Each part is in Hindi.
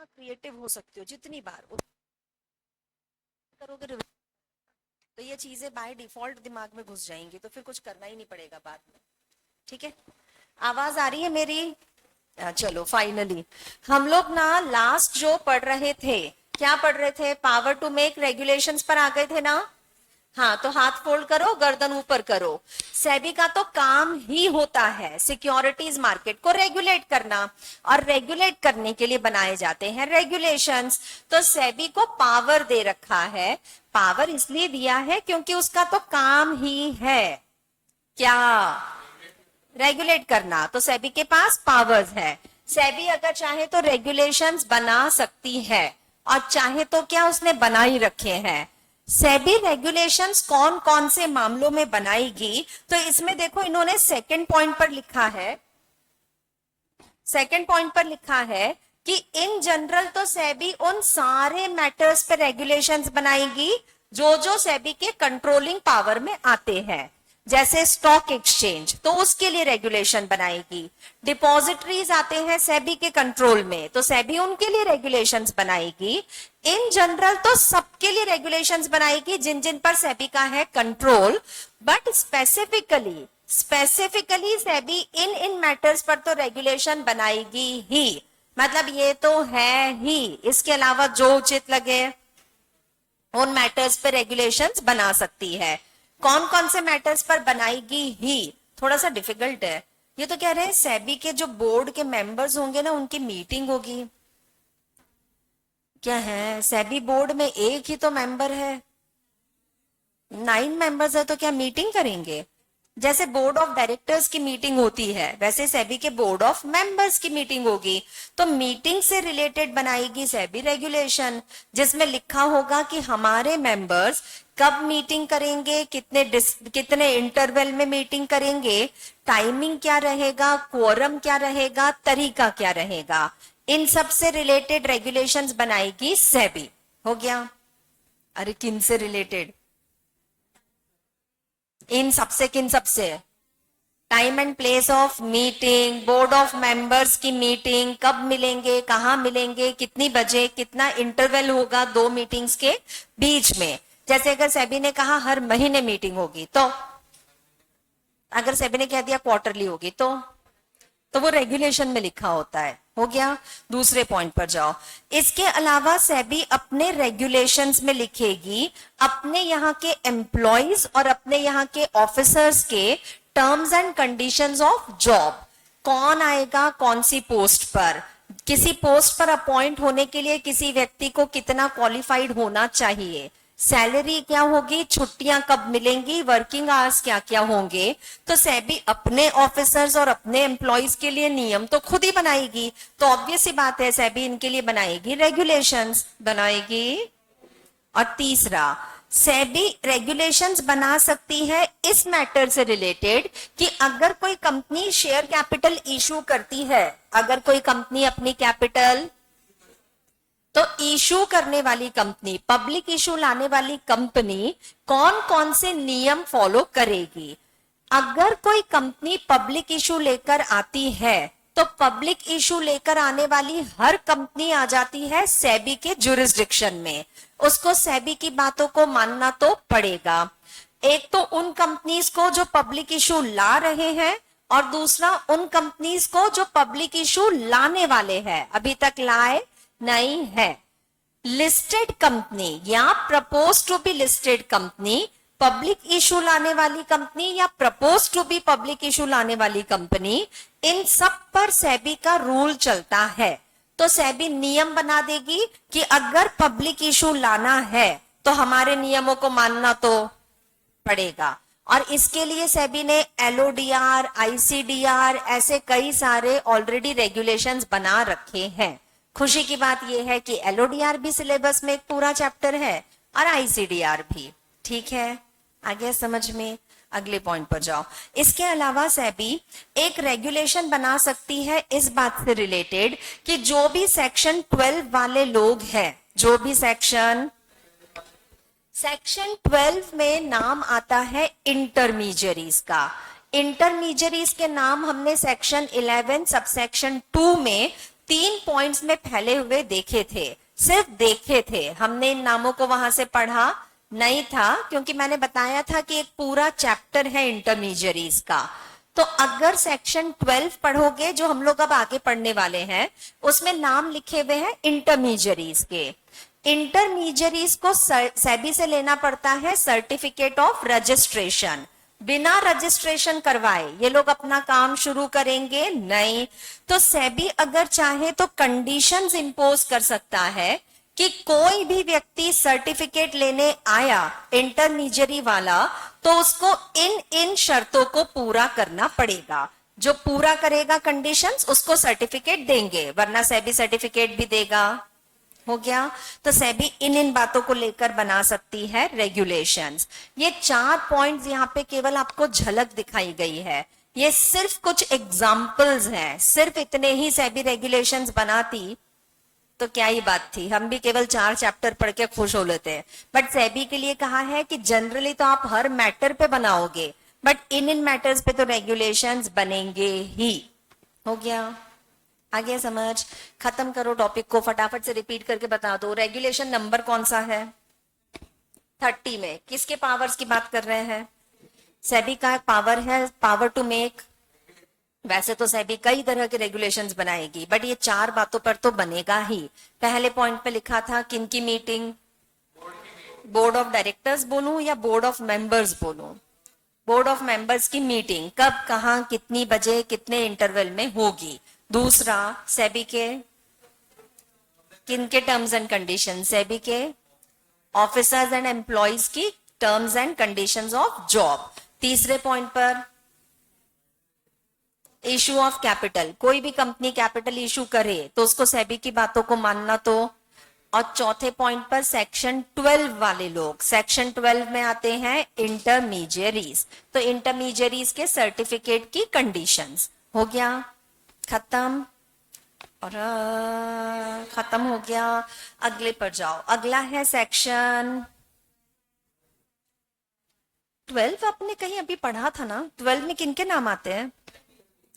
क्रिएटिव हो सकते हो जितनी बार करोगे तो ये चीजें बाय डिफॉल्ट दिमाग में घुस जाएंगी, तो फिर कुछ करना ही नहीं पड़ेगा बाद में। ठीक है, आवाज आ रही है मेरी? चलो फाइनली हम लोग ना लास्ट जो पढ़ रहे थे, क्या पढ़ रहे थे? पावर टू मेक रेगुलेशंस पर आ गए थे ना। हाँ, तो हाथ फोल्ड करो, गर्दन ऊपर करो। सेबी का तो काम ही होता है सिक्योरिटीज मार्केट को रेगुलेट करना, और रेगुलेट करने के लिए बनाए जाते हैं रेगुलेशंस। तो सेबी को पावर दे रखा है। पावर इसलिए दिया है क्योंकि उसका तो काम ही है क्या? रेगुलेट करना। तो सेबी के पास पावर्स है। सेबी अगर चाहे तो रेगुलेशंस बना सकती है, और चाहे तो क्या उसने बना ही रखे हैं। सेबी रेगुलेशंस कौन कौन से मामलों में बनाएगी? तो इसमें देखो इन्होंने सेकंड पॉइंट पर लिखा है, सेकंड पॉइंट पर लिखा है कि इन जनरल तो सेबी उन सारे मैटर्स पे रेगुलेशंस बनाएगी जो जो सेबी के कंट्रोलिंग पावर में आते हैं। जैसे स्टॉक एक्सचेंज, तो उसके लिए रेगुलेशन बनाएगी। डिपॉजिटरीज आते हैं सेबी के कंट्रोल में, तो सेबी उनके लिए रेगुलेशंस बनाएगी। इन जनरल तो सबके लिए रेगुलेशंस बनाएगी जिन जिन पर सेबी का है control, but specifically SEBI in matters पर तो रेगुलेशन बनाएगी ही। मतलब ये तो है ही, इसके अलावा जो उचित लगे उन मैटर्स पर रेगुलेशंस बना सकती है। कौन कौन से मैटर्स पर बनाएगी ही, थोड़ा सा डिफिकल्ट है। ये तो कह रहे हैं सेबी के जो बोर्ड के मेंबर्स होंगे ना, उनकी मीटिंग होगी। क्या है, सेबी बोर्ड में एक ही तो मेंबर है, 9 मेंबर्स है, तो क्या मीटिंग करेंगे? जैसे बोर्ड ऑफ डायरेक्टर्स की मीटिंग होती है, वैसे सेबी के बोर्ड ऑफ मेंबर्स की मीटिंग होगी। तो मीटिंग से रिलेटेड बनाएगी सेबी रेगुलेशन, जिसमें लिखा होगा कि हमारे मेंबर्स कब मीटिंग करेंगे, कितने इंटरवल में मीटिंग करेंगे, टाइमिंग क्या रहेगा, क्वोरम क्या रहेगा, तरीका क्या रहेगा। इन सब से रिलेटेड रेगुलेशंस बनाएगी सेबी। हो गया? अरे किन से रिलेटेड? इन सबसे, किन सबसे? Time and place of meeting, board of members की मीटिंग, कब मिलेंगे, कहाँ मिलेंगे, कितनी बजे, कितना इंटरवल होगा दो मीटिंग्स के बीच में। जैसे अगर सेबी ने कहा हर महीने मीटिंग होगी, तो अगर सेबी ने कह दिया क्वार्टरली होगी, तो वो रेगुलेशन में लिखा होता है। हो गया? दूसरे पॉइंट पर जाओ। इसके अलावा सेबी अपने रेगुलेशंस में लिखेगी अपने यहाँ के एम्प्लॉयज और अपने यहाँ के ऑफिसर्स के terms and conditions of job. कौन आएगा कौन सी पोस्ट पर, किसी पोस्ट पर अपॉइंट होने के लिए किसी व्यक्ति को कितना क्वालिफाइड होना चाहिए, सैलरी क्या होगी, छुट्टियां कब मिलेंगी, वर्किंग आवर्स क्या क्या होंगे। तो सेबी अपने ऑफिसर्स और अपने एम्प्लॉयज के लिए नियम तो खुद ही बनाएगी। तो ऑब्वियस सी बात है सेबी इनके लिए बनाएगी रेगुलेशंस बनाएगी। और तीसरा, सेबी रेगुलेशंस बना सकती है इस मैटर से रिलेटेड कि अगर कोई कंपनी शेयर कैपिटल इशू करती है, अगर कोई कंपनी अपनी कैपिटल, तो इशू करने वाली कंपनी, पब्लिक इशू लाने वाली कंपनी कौन कौन से नियम फॉलो करेगी। अगर कोई कंपनी पब्लिक इशू लेकर आती है, तो पब्लिक इशू लेकर आने वाली हर कंपनी आ जाती है सेबी के जुरिस्डिक्शन में। उसको सेबी की बातों को मानना तो पड़ेगा। एक तो उन कंपनीज को जो पब्लिक इशू ला रहे हैं, और दूसरा उन कंपनीज को जो पब्लिक इशू लाने वाले हैं, अभी तक लाए नहीं है। लिस्टेड कंपनी या propose to be listed company, public issue लाने वाली कंपनी या propose to be public issue लाने वाली कंपनी, इन सब पर सेबी का रूल चलता है। तो सेबी नियम बना देगी कि अगर पब्लिक इशू लाना है तो हमारे नियमों को मानना तो पड़ेगा। और इसके लिए सेबी ने एलओडीआर, आईसीडीआर, ऐसे कई सारे ऑलरेडी रेगुलेशंस बना रखे हैं। खुशी की बात यह है कि एलओडीआर भी सिलेबस में एक पूरा चैप्टर है और आईसीडीआर भी। ठीक है, आ गया समझ में? अगले पॉइंट पर जाओ। इसके अलावा सेबी एक रेगुलेशन बना सकती है इस बात से रिलेटेड कि जो भी सेक्शन 12 वाले लोग हैं, जो भी सेक्शन 12 में नाम आता है इंटरमीडियरीज का। इंटरमीडियरीज के नाम हमने सेक्शन 11 सबसेक्शन 2 में 3 पॉइंट्स में फैले हुए देखे थे, सिर्फ देखे थे, हमने इन नामों को वहां से पढ़ा नहीं था, क्योंकि मैंने बताया था कि एक पूरा चैप्टर है इंटरमीडियरीज का। तो अगर सेक्शन 12 पढ़ोगे, जो हम लोग अब आगे पढ़ने वाले हैं, उसमें नाम लिखे हुए हैं इंटरमीडियरीज के। इंटरमीडियरीज को सेबी से लेना पड़ता है सर्टिफिकेट ऑफ रजिस्ट्रेशन। बिना रजिस्ट्रेशन करवाए ये लोग अपना काम शुरू करेंगे नहीं। तो सेबी अगर चाहे तो कंडीशंस इंपोज कर सकता है कि कोई भी व्यक्ति सर्टिफिकेट लेने आया इंटरमीडियरी वाला, तो उसको इन इन शर्तों को पूरा करना पड़ेगा। जो पूरा करेगा कंडीशंस, उसको सर्टिफिकेट देंगे, वरना सेबी सर्टिफिकेट भी देगा। हो गया। तो सेबी इन इन बातों को लेकर बना सकती है रेगुलेशंस। ये 4 पॉइंट्स यहाँ पे केवल आपको झलक दिखाई गई है, ये सिर्फ कुछ एग्जाम्पल्स हैं। सिर्फ इतने ही सेबी रेगुलेशंस बनाती तो क्या ही बात थी, हम भी केवल 4 चैप्टर पढ़ के खुश हो लेते हैं। बट सेबी के लिए कहा है कि जनरली तो आप हर मैटर पे बनाओगे, बट इन इन मैटर्स पे तो रेगुलेशंस बनेंगे ही। हो गया, आगे समझ। खत्म करो टॉपिक को, फटाफट से रिपीट करके बता दो। रेगुलेशन नंबर कौन सा है? 30 में किसके पावर्स की बात कर रहे हैं? सेबी का पावर है, पावर टू मेक। वैसे तो सेबी कई तरह के रेगुलेशंस बनाएगी, बट ये 4 बातों पर तो बनेगा ही। पहले पॉइंट पे लिखा था किन की मीटिंग? बोर्ड ऑफ डायरेक्टर्स बोलूं या बोर्ड ऑफ मेंबर्स बोलूं? बोर्ड ऑफ मेंबर्स की मीटिंग कब, कहां, कितनी बजे, कितने इंटरवल में होगी। दूसरा, सेबी के किन के टर्म्स एंड कंडीशन? सेबी के ऑफिसर्स एंड एम्प्लॉइज की terms and conditions of job. तीसरे पॉइंट पर इशू ऑफ कैपिटल, कोई भी कंपनी कैपिटल इशू करे तो उसको सेबी की बातों को मानना। तो और चौथे पॉइंट पर सेक्शन 12 वाले लोग, सेक्शन 12 में आते हैं इंटरमीडियरीज। तो इंटरमीडियरीज के सर्टिफिकेट की कंडीशंस। हो गया, खत्म। और खत्म हो गया। अगले पर जाओ। अगला है सेक्शन 12। आपने कहीं अभी पढ़ा था ना, 12 में किनके नाम आते हैं?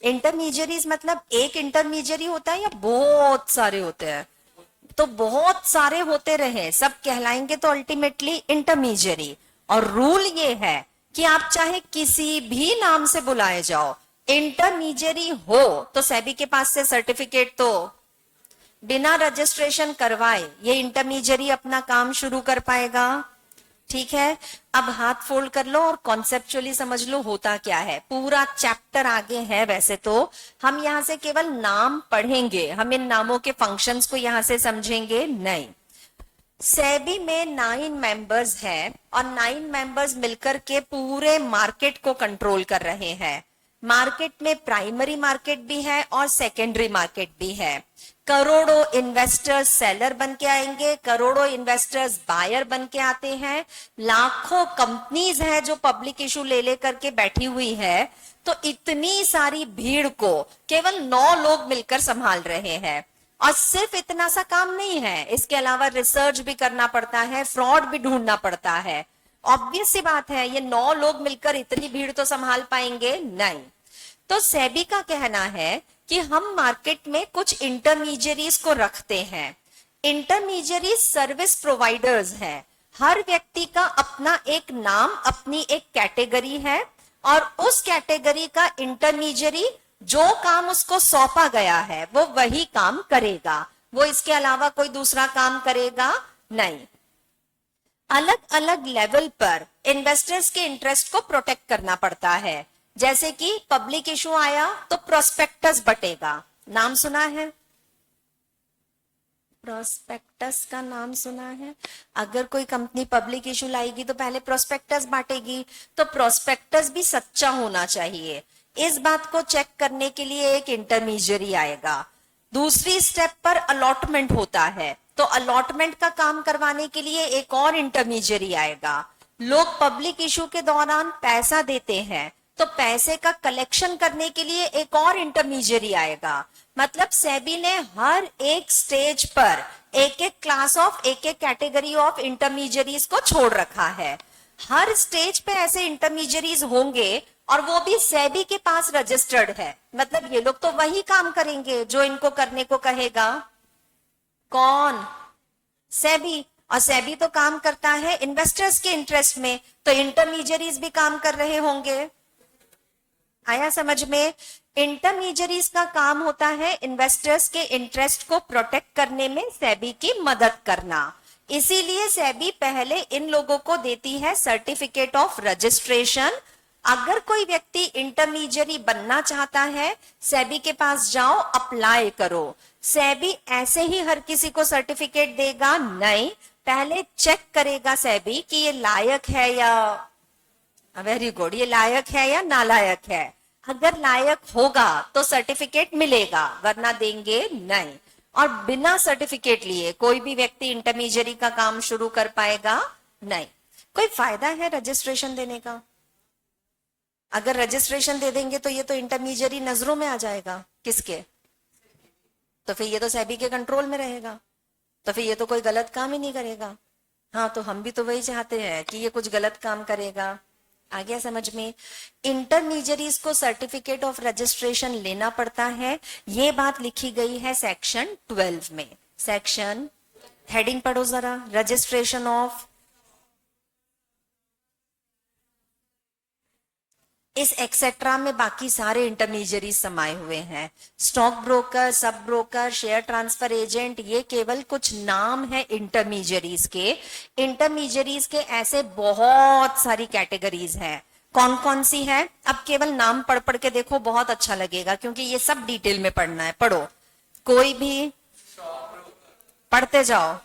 इंटरमीडियरीज मतलब एक इंटरमीडियरी होता है या बहुत सारे होते हैं? तो बहुत सारे होते रहे, सब कहलाएंगे तो अल्टीमेटली इंटरमीडियरी। और रूल ये है कि आप चाहे किसी भी नाम से बुलाए जाओ, इंटरमीडियरी हो तो सेबी के पास से सर्टिफिकेट तो बिना रजिस्ट्रेशन करवाए ये इंटरमीडियरी अपना काम शुरू कर पाएगा। ठीक है, अब हाथ फोल्ड कर लो और कॉन्सेप्चुअली समझ लो होता क्या है। पूरा चैप्टर आगे है, वैसे तो हम यहां से केवल नाम पढ़ेंगे, हम इन नामों के फंक्शंस को यहां से समझेंगे नहीं। सेबी में 9 मेंबर्स हैं और 9 मेंबर्स मिलकर के पूरे मार्केट को कंट्रोल कर रहे हैं। मार्केट में प्राइमरी मार्केट भी है और सेकेंडरी मार्केट भी है। करोड़ों इन्वेस्टर्स सेलर बन के आएंगे, करोड़ों इन्वेस्टर्स बायर बन के आते हैं। लाखों कंपनीज हैं जो पब्लिक इशू ले लेकर के बैठी हुई है। तो इतनी सारी भीड़ को केवल 9 लोग मिलकर संभाल रहे हैं। और सिर्फ इतना सा काम नहीं है, इसके अलावा रिसर्च भी करना पड़ता है, फ्रॉड भी ढूंढना पड़ता है। ऑब्वियस सी बात है, ये 9 लोग मिलकर इतनी भीड़ तो संभाल पाएंगे नहीं। तो सेबी का कहना है कि हम मार्केट में कुछ इंटरमीडियरीज को रखते हैं। इंटरमीडियरी सर्विस प्रोवाइडर्स हैं। हर व्यक्ति का अपना एक नाम, अपनी एक कैटेगरी है और उस कैटेगरी का इंटरमीडियरी जो काम उसको सौंपा गया है वो वही काम करेगा, वो इसके अलावा कोई दूसरा काम करेगा नहीं। अलग अलग लेवल पर इन्वेस्टर्स के इंटरेस्ट को प्रोटेक्ट करना पड़ता है। जैसे कि पब्लिक इशू आया तो प्रोस्पेक्टस बटेगा, नाम सुना है? प्रोस्पेक्टस का नाम सुना है? अगर कोई कंपनी पब्लिक इशू लाएगी तो पहले प्रोस्पेक्टस बांटेगी, तो प्रोस्पेक्टस भी सच्चा होना चाहिए। इस बात को चेक करने के लिए एक इंटरमीडियरी आएगा। दूसरी स्टेप पर अलॉटमेंट होता है, तो अलॉटमेंट का काम करवाने के लिए एक और इंटरमीडियरी आएगा। लोग पब्लिक इशू के दौरान पैसा देते हैं, तो पैसे का कलेक्शन करने के लिए एक और इंटरमीडियरी आएगा। मतलब सेबी ने हर एक स्टेज पर एक एक क्लास ऑफ, एक एक कैटेगरी ऑफ इंटरमीडियरीज को छोड़ रखा है। हर स्टेज पे ऐसे इंटरमीडियरीज होंगे और वो भी सेबी के पास रजिस्टर्ड है, मतलब ये लोग तो वही काम करेंगे जो इनको करने को कहेगा। कौन? सेबी। और सेबी तो काम करता है इन्वेस्टर्स के इंटरेस्ट में, तो इंटरमीडियरीज भी काम कर रहे होंगे। आया समझ में? इंटरमीडियरीज का काम होता है इन्वेस्टर्स के इंटरेस्ट को प्रोटेक्ट करने में सेबी की मदद करना। इसीलिए सेबी पहले इन लोगों को देती है सर्टिफिकेट ऑफ रजिस्ट्रेशन। अगर कोई व्यक्ति इंटरमीडियरी बनना चाहता है, सेबी के पास जाओ, अप्लाई करो। सेबी ऐसे ही हर किसी को सर्टिफिकेट देगा नहीं, पहले चेक करेगा सेबी कि ये लायक है या, वेरी गुड, ये लायक है या नालायक है। अगर लायक होगा तो सर्टिफिकेट मिलेगा, वरना देंगे नहीं। और बिना सर्टिफिकेट लिए कोई भी व्यक्ति इंटरमीडियरी का काम शुरू कर पाएगा नहीं। कोई फायदा है रजिस्ट्रेशन देने का? अगर रजिस्ट्रेशन दे देंगे तो ये तो इंटरमीडियरी नजरों में आ जाएगा किसके? तो फिर ये तो सेबी के कंट्रोल में रहेगा, तो फिर ये तो कोई गलत काम ही नहीं करेगा। हाँ, तो हम भी तो वही चाहते हैं कि ये कुछ गलत काम करेगा। आ गया समझ में? इंटरमीडियरीज को सर्टिफिकेट ऑफ रजिस्ट्रेशन लेना पड़ता है, ये बात लिखी गई है सेक्शन 12 में। सेक्शन हेडिंग पढ़ो जरा, रजिस्ट्रेशन ऑफ। इस एक्सेट्रा में बाकी सारे इंटरमीडियरी समाये हुए हैं। Stock broker, sub broker, share transfer agent, ये केवल कुछ नाम है इंटरमीडियरीज के। इंटरमीडियरीज के ऐसे बहुत सारी कैटेगरीज हैं। कौन कौन सी है? अब केवल नाम पढ़ पढ़ के देखो, बहुत अच्छा लगेगा, क्योंकि ये सब डिटेल में पढ़ना है। पढ़ो, कोई भी पढ़ते जाओ।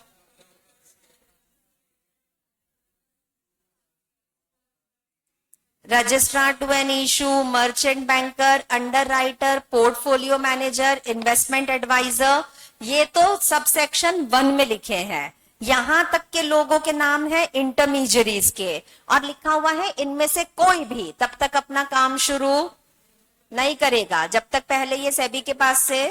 Registrar to an issue, merchant banker, underwriter, portfolio manager, investment adviser, ये तो सब सेक्शन 1 में लिखे हैं। यहां तक के लोगों के नाम है इंटरमीडियरीज के, और लिखा हुआ है इनमें से कोई भी तब तक अपना काम शुरू नहीं करेगा जब तक पहले ये सेबी के पास से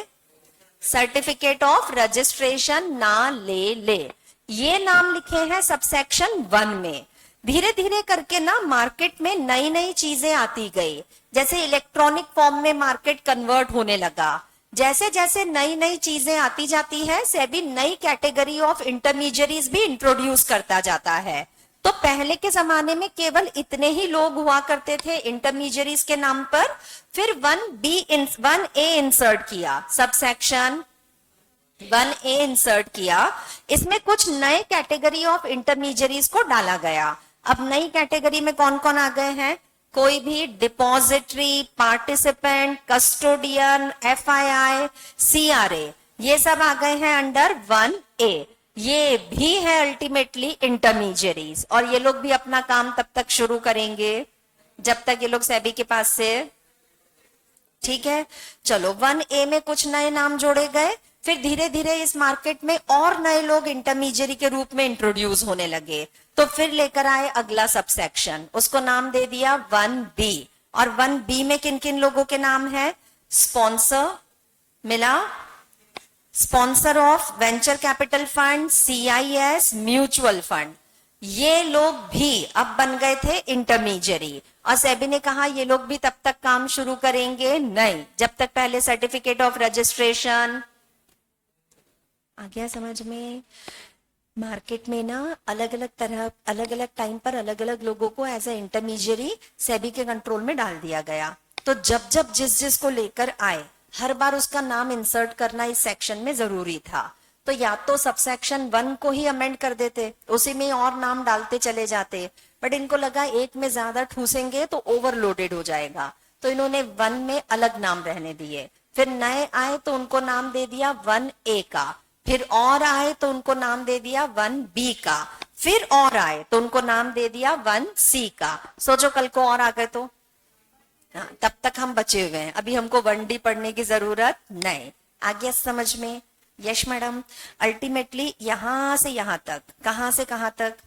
सर्टिफिकेट ऑफ रजिस्ट्रेशन ना ले। ये नाम लिखे हैं सब सेक्शन 1 में। धीरे धीरे करके ना मार्केट में नई नई चीजें आती गई, जैसे इलेक्ट्रॉनिक फॉर्म में मार्केट कन्वर्ट होने लगा। जैसे जैसे नई नई चीजें आती जाती है, सेबी नई कैटेगरी ऑफ इंटरमीडियरीज भी इंट्रोड्यूस करता जाता है। तो पहले के जमाने में केवल इतने ही लोग हुआ करते थे इंटरमीडियरीज के नाम पर। फिर 1A इंसर्ट किया, सब सेक्शन 1A इंसर्ट किया। इसमें कुछ नए कैटेगरी ऑफ इंटरमीडियरीज को डाला गया। अब नई कैटेगरी में कौन कौन आ गए हैं? कोई भी depository, participant, custodian, FII, CRA, ये सब आ गए हैं अंडर 1A। ये भी है अल्टीमेटली इंटरमीडियरीज, और ये लोग भी अपना काम तब तक शुरू करेंगे जब तक ये लोग सेबी के पास से, ठीक है। चलो, 1A में कुछ नए नाम जोड़े गए, फिर धीरे धीरे इस मार्केट में और नए लोग इंटरमीडियरी के रूप में इंट्रोड्यूस होने लगे। तो फिर लेकर आए अगला सब सेक्शन, उसको नाम दे दिया 1B। और 1B में किन किन लोगों के नाम है? स्पॉन्सर, मिला, sponsor of venture capital fund, CIS, mutual fund, ये लोग भी अब बन गए थे इंटरमीडियरी। और सेबी ने कहा ये लोग भी तब तक काम शुरू करेंगे नहीं जब तक पहले सर्टिफिकेट ऑफ रजिस्ट्रेशन। आ गया समझ में? मार्केट में ना अलग अलग तरह, अलग अलग टाइम पर अलग अलग लोगों को एज ए इंटरमीडियरी सेबी के कंट्रोल में डाल दिया गया। तो जब जब जिस जिस को लेकर आए, हर बार उसका नाम इंसर्ट करना इस सेक्शन में जरूरी था। तो या तो सब सेक्शन 1 को ही अमेंड कर देते, उसी में और नाम डालते चले जाते, बट इनको लगा एक में ज्यादा ठूसेंगे तो ओवरलोडेड हो जाएगा, तो इन्होंने 1 में अलग नाम रहने दिए। फिर नए आए तो उनको नाम दे दिया 1A का, फिर और आए तो उनको नाम दे दिया 1B का, फिर और आए तो उनको नाम दे दिया 1C का। सोचो कल को और आ गए तो, हाँ, तब तक हम बचे हुए हैं, अभी हमको 1D पढ़ने की जरूरत नहीं। आ गया समझ में? यश मैडम, अल्टीमेटली यहां से यहां तक, कहां से कहां तक?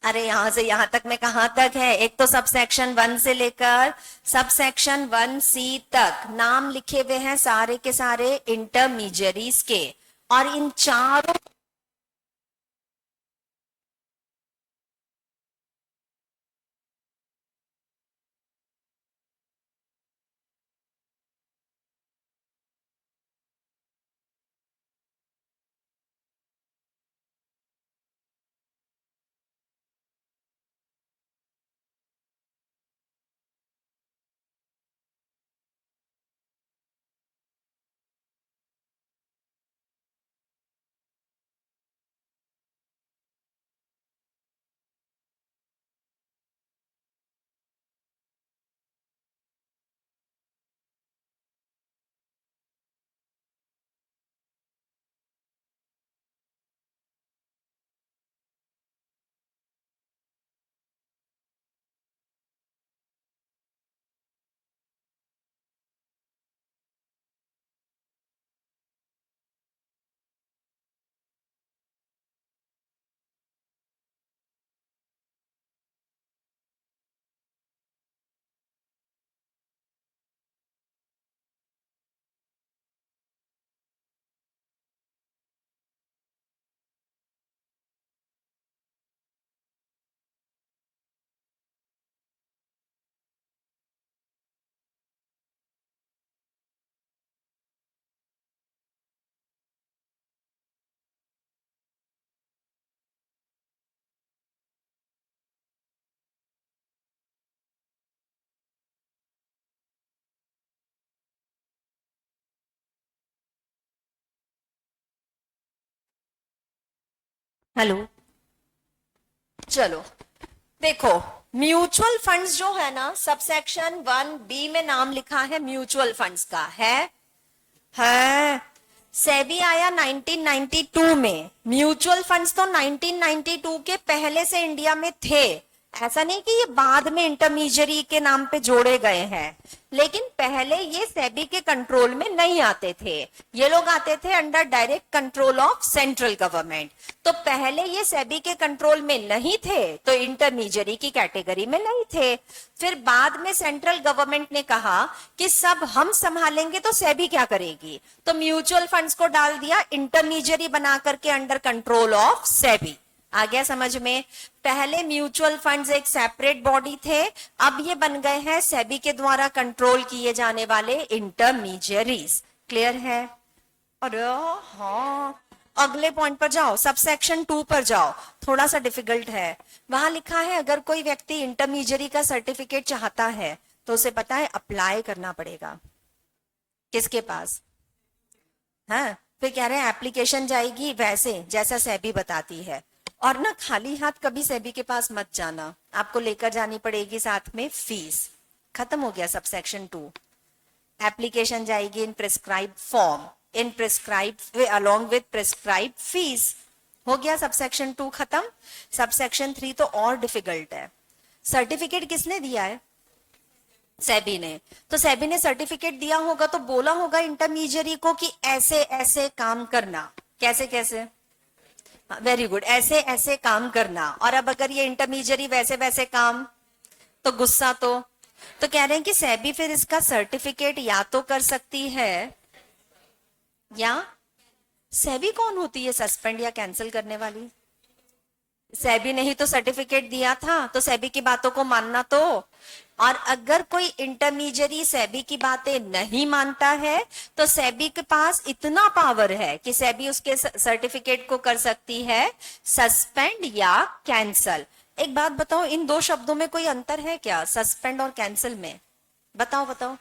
अरे यहां से यहां तक में कहां तक है? एक तो सब सेक्शन 1 से लेकर सब सेक्शन 1C तक नाम लिखे हुए हैं सारे के सारे इंटरमीडियरीज के, और इन चारों हेलो, चलो देखो, म्यूचुअल फंड्स जो है ना, सबसेक्शन 1B में नाम लिखा है म्यूचुअल फंड्स का, है। सेबी आया 1992 में। म्यूचुअल फंड्स तो 1992 के पहले से इंडिया में थे, ऐसा नहीं कि ये बाद में इंटरमीडियरी के नाम पे जोड़े गए हैं, लेकिन पहले ये सेबी के कंट्रोल में नहीं आते थे। ये लोग आते थे under direct control of central government. तो पहले ये सेबी के कंट्रोल में नहीं थे, तो इंटरमीडियरी की कैटेगरी में नहीं थे। फिर बाद में सेंट्रल गवर्नमेंट ने कहा कि सब हम संभालेंगे, तो सेबी क्या करेगी, तो म्यूचुअल फंड्स को डाल दिया इंटरमीडियरी बना करके अंडर कंट्रोल ऑफ सेबी। आ गया समझ में? पहले म्यूचुअल फंड्स एक सेपरेट बॉडी थे, अब ये बन गए हैं सेबी के द्वारा कंट्रोल किए जाने वाले इंटरमीडियरीज। क्लियर है? अरे हाँ, अगले पॉइंट पर जाओ, सबसेक्शन 2 पर जाओ, थोड़ा सा डिफिकल्ट है। वहां लिखा है अगर कोई व्यक्ति इंटरमीडियरी का सर्टिफिकेट चाहता है तो उसे पता है अप्लाई करना पड़ेगा किसके पास? हाँ, फिर कह रहे हैं एप्लीकेशन जाएगी वैसे जैसा सेबी बताती है। और ना खाली हाथ कभी सेबी के पास मत जाना, आपको लेकर जानी पड़ेगी साथ में फीस। खत्म हो गया सबसेक्शन 2। एप्लीकेशन जाएगी in prescribe form, in prescribe along with prescribe fees. हो गया सबसेक्शन 2 खत्म। सबसेक्शन 3 तो और डिफिकल्ट है। सर्टिफिकेट किसने दिया है? सेबी ने। तो सेबी ने सर्टिफिकेट दिया होगा तो बोला होगा इंटरमीडियरी को कि ऐसे ऐसे काम करना। कैसे कैसे? वेरी गुड, ऐसे ऐसे काम करना। और अब अगर ये इंटरमीडियरी वैसे वैसे काम, तो गुस्सा तो कह रहे हैं कि सेबी फिर इसका सर्टिफिकेट या तो कर सकती है, या सेबी कौन होती है सस्पेंड या कैंसिल करने वाली? सेबी ने ही तो सर्टिफिकेट दिया था, तो सेबी की बातों को मानना तो। और अगर कोई इंटरमीडियरी सेबी की बातें नहीं मानता है तो सेबी के पास इतना पावर है कि सेबी उसके सर्टिफिकेट को कर सकती है सस्पेंड या कैंसल। एक बात बताओ, इन दो शब्दों में कोई अंतर है क्या, सस्पेंड और कैंसिल में? बताओ बताओ।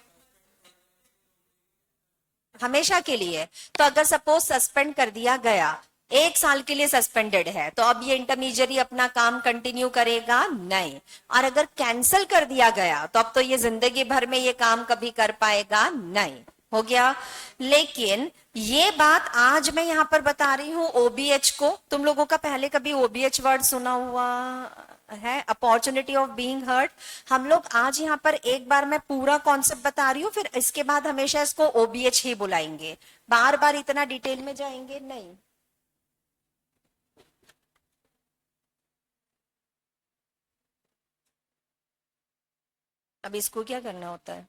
हमेशा के लिए। तो अगर सपोज सस्पेंड कर दिया गया, 1 साल के लिए सस्पेंडेड है, तो अब ये इंटरमीडियरी अपना काम कंटिन्यू करेगा नहीं। और अगर कैंसिल कर दिया गया तो अब तो ये जिंदगी भर में ये काम कभी कर पाएगा नहीं। हो गया? लेकिन ये बात आज मैं यहां पर बता रही हूं ओबीएच को। तुम लोगों का पहले कभी ओबीएच वर्ड सुना हुआ है? Opportunity of being heard. हम लोग आज यहाँ पर एक बार मैं पूरा कॉन्सेप्ट बता रही हूँ, फिर इसके बाद हमेशा इसको ओबीएच ही बुलाएंगे, बार बार इतना डिटेल में जाएंगे नहीं। अब इसको क्या करना होता है?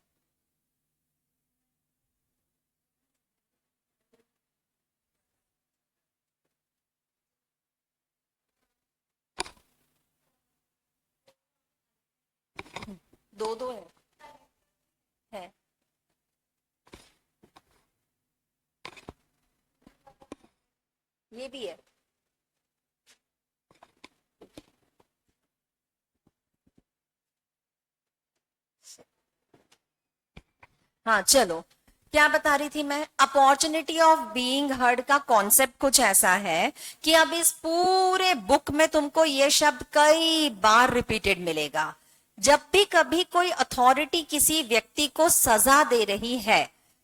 दो दो है। ये भी है। हाँ चलो, क्या बता रही थी मैं? अपॉर्चुनिटी ऑफ बीइंग हर्ड का कॉन्सेप्ट कुछ ऐसा है कि अब इस पूरे बुक में तुमको ये शब्द कई बार रिपीटेड मिलेगा। जब भी कभी कोई अथॉरिटी किसी व्यक्ति को सजा दे रही है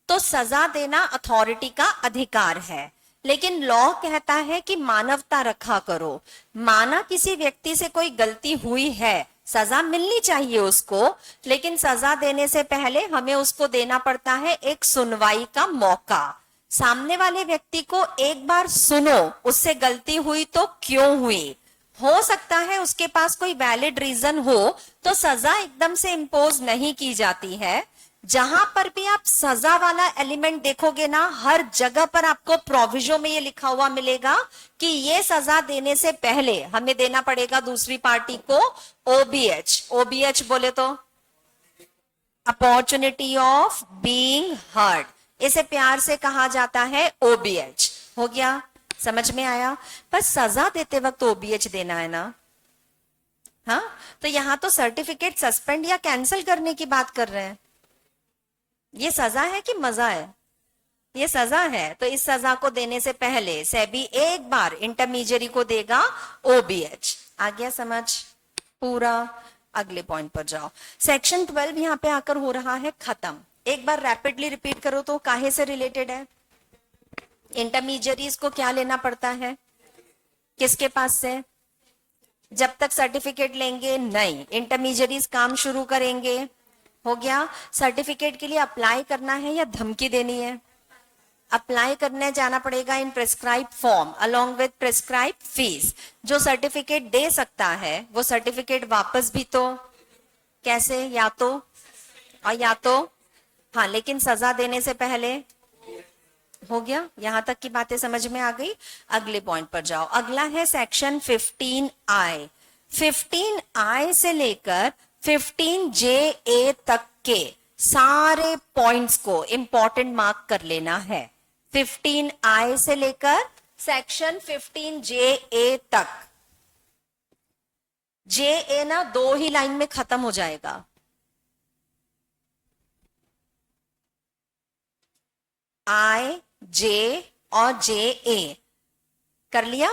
तो सजा देना अथॉरिटी का अधिकार है, लेकिन लॉ कहता है कि मानवता रखा करो। माना किसी व्यक्ति से कोई गलती हुई है, सजा मिलनी चाहिए उसको, लेकिन सजा देने से पहले हमें उसको देना पड़ता है एक सुनवाई का मौका। सामने वाले व्यक्ति को एक बार सुनो, उससे गलती हुई तो क्यों हुई, हो सकता है उसके पास कोई वैलिड रीजन हो, तो सजा एकदम से इंपोज नहीं की जाती है। जहां पर भी आप सजा वाला एलिमेंट देखोगे ना, हर जगह पर आपको प्रोविजो में ये लिखा हुआ मिलेगा कि ये सजा देने से पहले हमें देना पड़ेगा दूसरी पार्टी को ओबीएच। ओबीएच बोले तो अपॉर्चुनिटी ऑफ बीइंग हर्ड, इसे प्यार से कहा जाता है ओबीएच। हो गया? समझ में आया? पर सजा देते वक्त ओबीएच देना है ना। हाँ, तो यहां तो सर्टिफिकेट सस्पेंड या कैंसिल करने की बात कर रहे हैं। ये सजा है कि मजा है? ये सजा है, तो इस सजा को देने से पहले सेबी एक बार इंटरमीडियरी को देगा ओबीएच। आ गया समझ पूरा? अगले पॉइंट पर जाओ। सेक्शन 12 यहाँ पे आकर हो रहा है खत्म। एक बार रैपिडली रिपीट करो तो काहे से रिलेटेड है? इंटरमीडियरीज को क्या लेना पड़ता है? किसके पास से? जब तक सर्टिफिकेट लेंगे नहीं, इंटरमीडियरीज काम शुरू करेंगे। हो गया? सर्टिफिकेट के लिए अप्लाई करना है या धमकी देनी है? अप्लाई करने जाना पड़ेगा in prescribe form along with prescribe fees. जो सर्टिफिकेट दे सकता है वो सर्टिफिकेट वापस भी तो कैसे, या तो और या तो हाँ, लेकिन सजा देने से पहले। हो गया? यहां तक की बातें समझ में आ गई? अगले पॉइंट पर जाओ। अगला है सेक्शन 15I। 15I से लेकर 15JA तक के सारे पॉइंट्स को इंपॉर्टेंट मार्क कर लेना है। 15I से लेकर सेक्शन 15JA तक। JA ना 2 ही लाइन में खत्म हो जाएगा। I, J और JA कर लिया।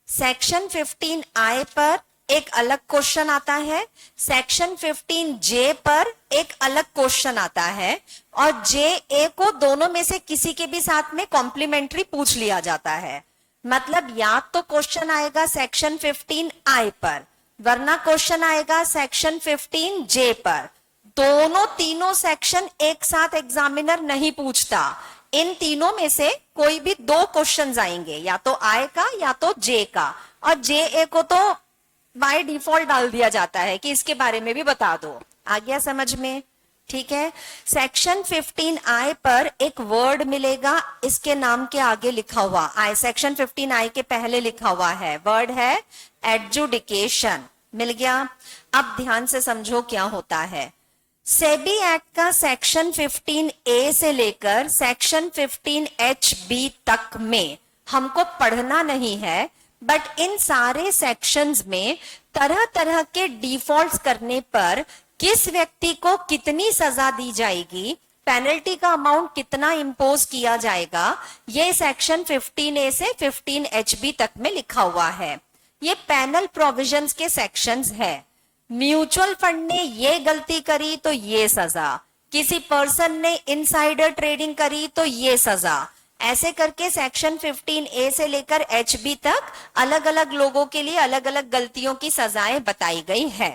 सेक्शन 15I पर एक अलग क्वेश्चन आता है, सेक्शन 15J पर एक अलग क्वेश्चन आता है, और JA को दोनों में से किसी के भी साथ में कॉम्प्लीमेंट्री पूछ लिया जाता है। मतलब या तो क्वेश्चन आएगा सेक्शन 15I पर, वरना क्वेश्चन आएगा सेक्शन 15J पर। दोनों तीनों सेक्शन एक साथ एग्जामिनर नहीं पूछता। इन तीनों में से कोई भी 2 क्वेश्चंस आएंगे, या तो I का या तो J का, और JA को तो बाय डिफॉल्ट डाल दिया जाता है कि इसके बारे में भी बता दो। आ गया समझ में? ठीक है। सेक्शन 15I पर एक वर्ड मिलेगा, इसके नाम के आगे लिखा हुआ सेक्शन 15I के पहले लिखा हुआ है, वर्ड है एडजुडिकेशन। मिल गया? अब ध्यान से समझो क्या होता है। सेबी एक्ट का सेक्शन 15A से लेकर सेक्शन 15HB तक में हमको पढ़ना नहीं है, बट इन सारे सेक्शंस में तरह तरह के डिफॉल्ट्स करने पर किस व्यक्ति को कितनी सजा दी जाएगी, पेनल्टी का अमाउंट कितना इंपोज किया जाएगा, ये सेक्शन 15A से 15HB तक में लिखा हुआ है। ये पैनल प्रोविजंस के सेक्शंस है। म्यूचुअल फंड ने ये गलती करी तो ये सजा, किसी पर्सन ने इनसाइडर ट्रेडिंग करी तो ये सजा, ऐसे करके सेक्शन 15A से लेकर HB तक अलग अलग लोगों के लिए अलग अलग गलतियों की सजाएं बताई गई है।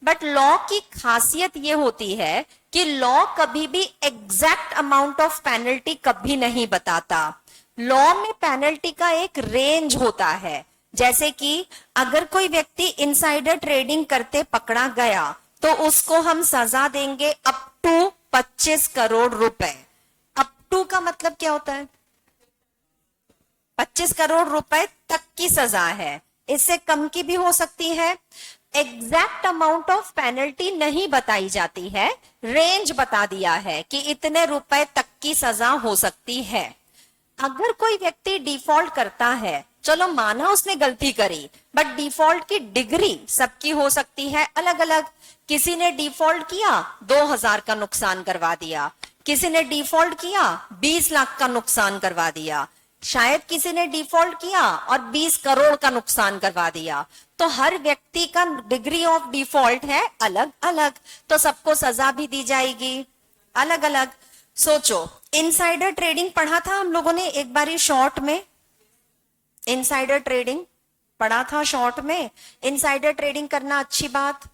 बट लॉ की खासियत ये होती है कि लॉ कभी भी एग्जैक्ट अमाउंट ऑफ पेनल्टी कभी नहीं बताता। लॉ में पेनल्टी का एक रेंज होता है। जैसे कि अगर कोई व्यक्ति इनसाइडर ट्रेडिंग करते पकड़ा गया तो उसको हम सजा देंगे अप टू 25 करोड़ रुपए। अप टू का मतलब क्या होता है? 25 करोड़ रुपए तक की सजा है, इससे कम की भी हो सकती है। एग्जैक्ट अमाउंट ऑफ पेनल्टी नहीं बताई जाती है, रेंज बता दिया है कि इतने रुपए तक की सजा हो सकती है। अगर कोई व्यक्ति डिफॉल्ट करता है, चलो माना उसने गलती करी, बट डिफॉल्ट की डिग्री सबकी हो सकती है अलग अलग। किसी ने डिफॉल्ट किया 2000 का नुकसान करवा दिया, किसी ने डिफॉल्ट किया 20 लाख का नुकसान करवा दिया, शायद किसी ने डिफॉल्ट किया और 20 करोड़ का नुकसान करवा दिया। तो हर व्यक्ति का डिग्री ऑफ डिफॉल्ट है अलग अलग, तो सबको सजा भी दी जाएगी अलग अलग। सोचो, इनसाइडर ट्रेडिंग पढ़ा था हम लोगों ने एक बारी शॉर्ट में, इनसाइडर ट्रेडिंग पढ़ा था शॉर्ट में। इनसाइडर ट्रेडिंग करना अच्छी बात,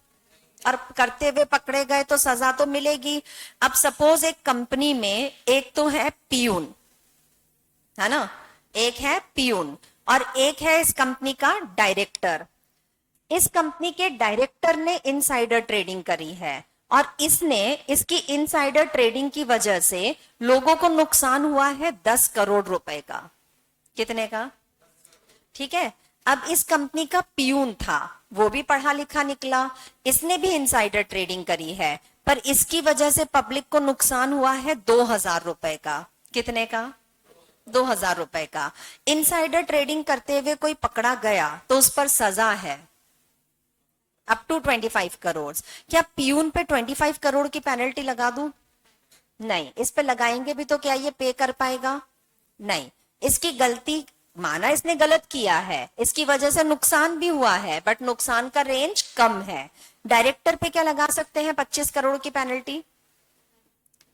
और करते हुए पकड़े गए तो सजा तो मिलेगी। अब सपोज एक कंपनी में एक तो है पियून, है ना, एक है पियून और एक है इस कंपनी का डायरेक्टर। इस कंपनी के डायरेक्टर ने इनसाइडर ट्रेडिंग करी है और इसने इसकी इनसाइडर ट्रेडिंग की वजह से लोगों को नुकसान हुआ है 10 करोड़ रुपए का। कितने का? ठीक है। अब इस कंपनी का पियून था, वो भी पढ़ा लिखा निकला, इसने भी इनसाइडर ट्रेडिंग करी है, पर इसकी वजह से पब्लिक को नुकसान हुआ है 2000 रुपए का। कितने का? 2000 रुपए का। इनसाइडर ट्रेडिंग करते हुए कोई पकड़ा गया तो उस पर सजा है अप टू 25 करोड़। क्या पियून पे 25 करोड़ की पेनल्टी लगा दूं? नहीं, इस पे लगाएंगे भी तो क्या ये पे कर पाएगा? नहीं। इसकी गलती, माना इसने गलत किया है, इसकी वजह से नुकसान भी हुआ है, बट नुकसान का रेंज कम है। डायरेक्टर पे क्या लगा सकते हैं? 25 करोड़ की पेनल्टी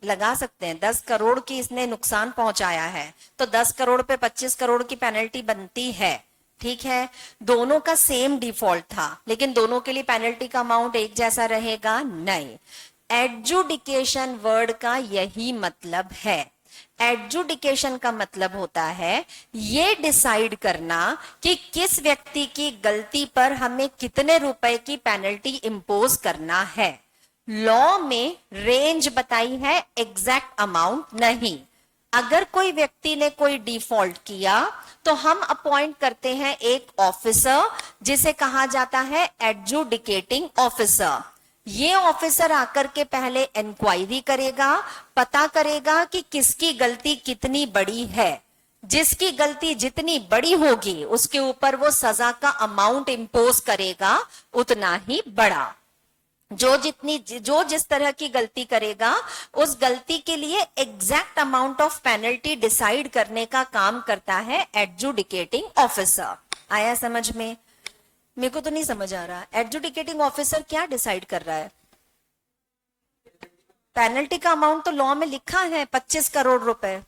लगा सकते हैं। 10 करोड़ की इसने नुकसान पहुंचाया है, तो 10 करोड़ पे 25 करोड़ की पेनल्टी बनती है। ठीक है, दोनों का सेम डिफॉल्ट था, लेकिन दोनों के लिए पेनल्टी का अमाउंट एक जैसा रहेगा? नहीं। एडजुडिकेशन वर्ड का यही मतलब है। एडजुडिकेशन का मतलब होता है ये डिसाइड करना कि किस व्यक्ति की गलती पर हमें कितने रुपए की पेनल्टी इंपोज करना है। लॉ में रेंज बताई है, एग्जैक्ट अमाउंट नहीं। अगर कोई व्यक्ति ने कोई डिफॉल्ट किया तो हम अपॉइंट करते हैं एक ऑफिसर, जिसे कहा जाता है एडजुडिकेटिंग ऑफिसर। ये ऑफिसर आकर के पहले इंक्वायरी करेगा, पता करेगा कि किसकी गलती कितनी बड़ी है। जिसकी गलती जितनी बड़ी होगी उसके ऊपर वो सजा का अमाउंट इंपोज करेगा उतना ही बड़ा। जो जिस तरह की गलती करेगा उस गलती के लिए exact amount of penalty decide करने का काम करता है एडजुडिकेटिंग ऑफिसर। आया समझ में? मेरे को तो नहीं समझ आ रहा, एडजुडिकेटिंग ऑफिसर क्या डिसाइड कर रहा है? पेनल्टी का अमाउंट तो लॉ में लिखा है 25 करोड़ रुपए।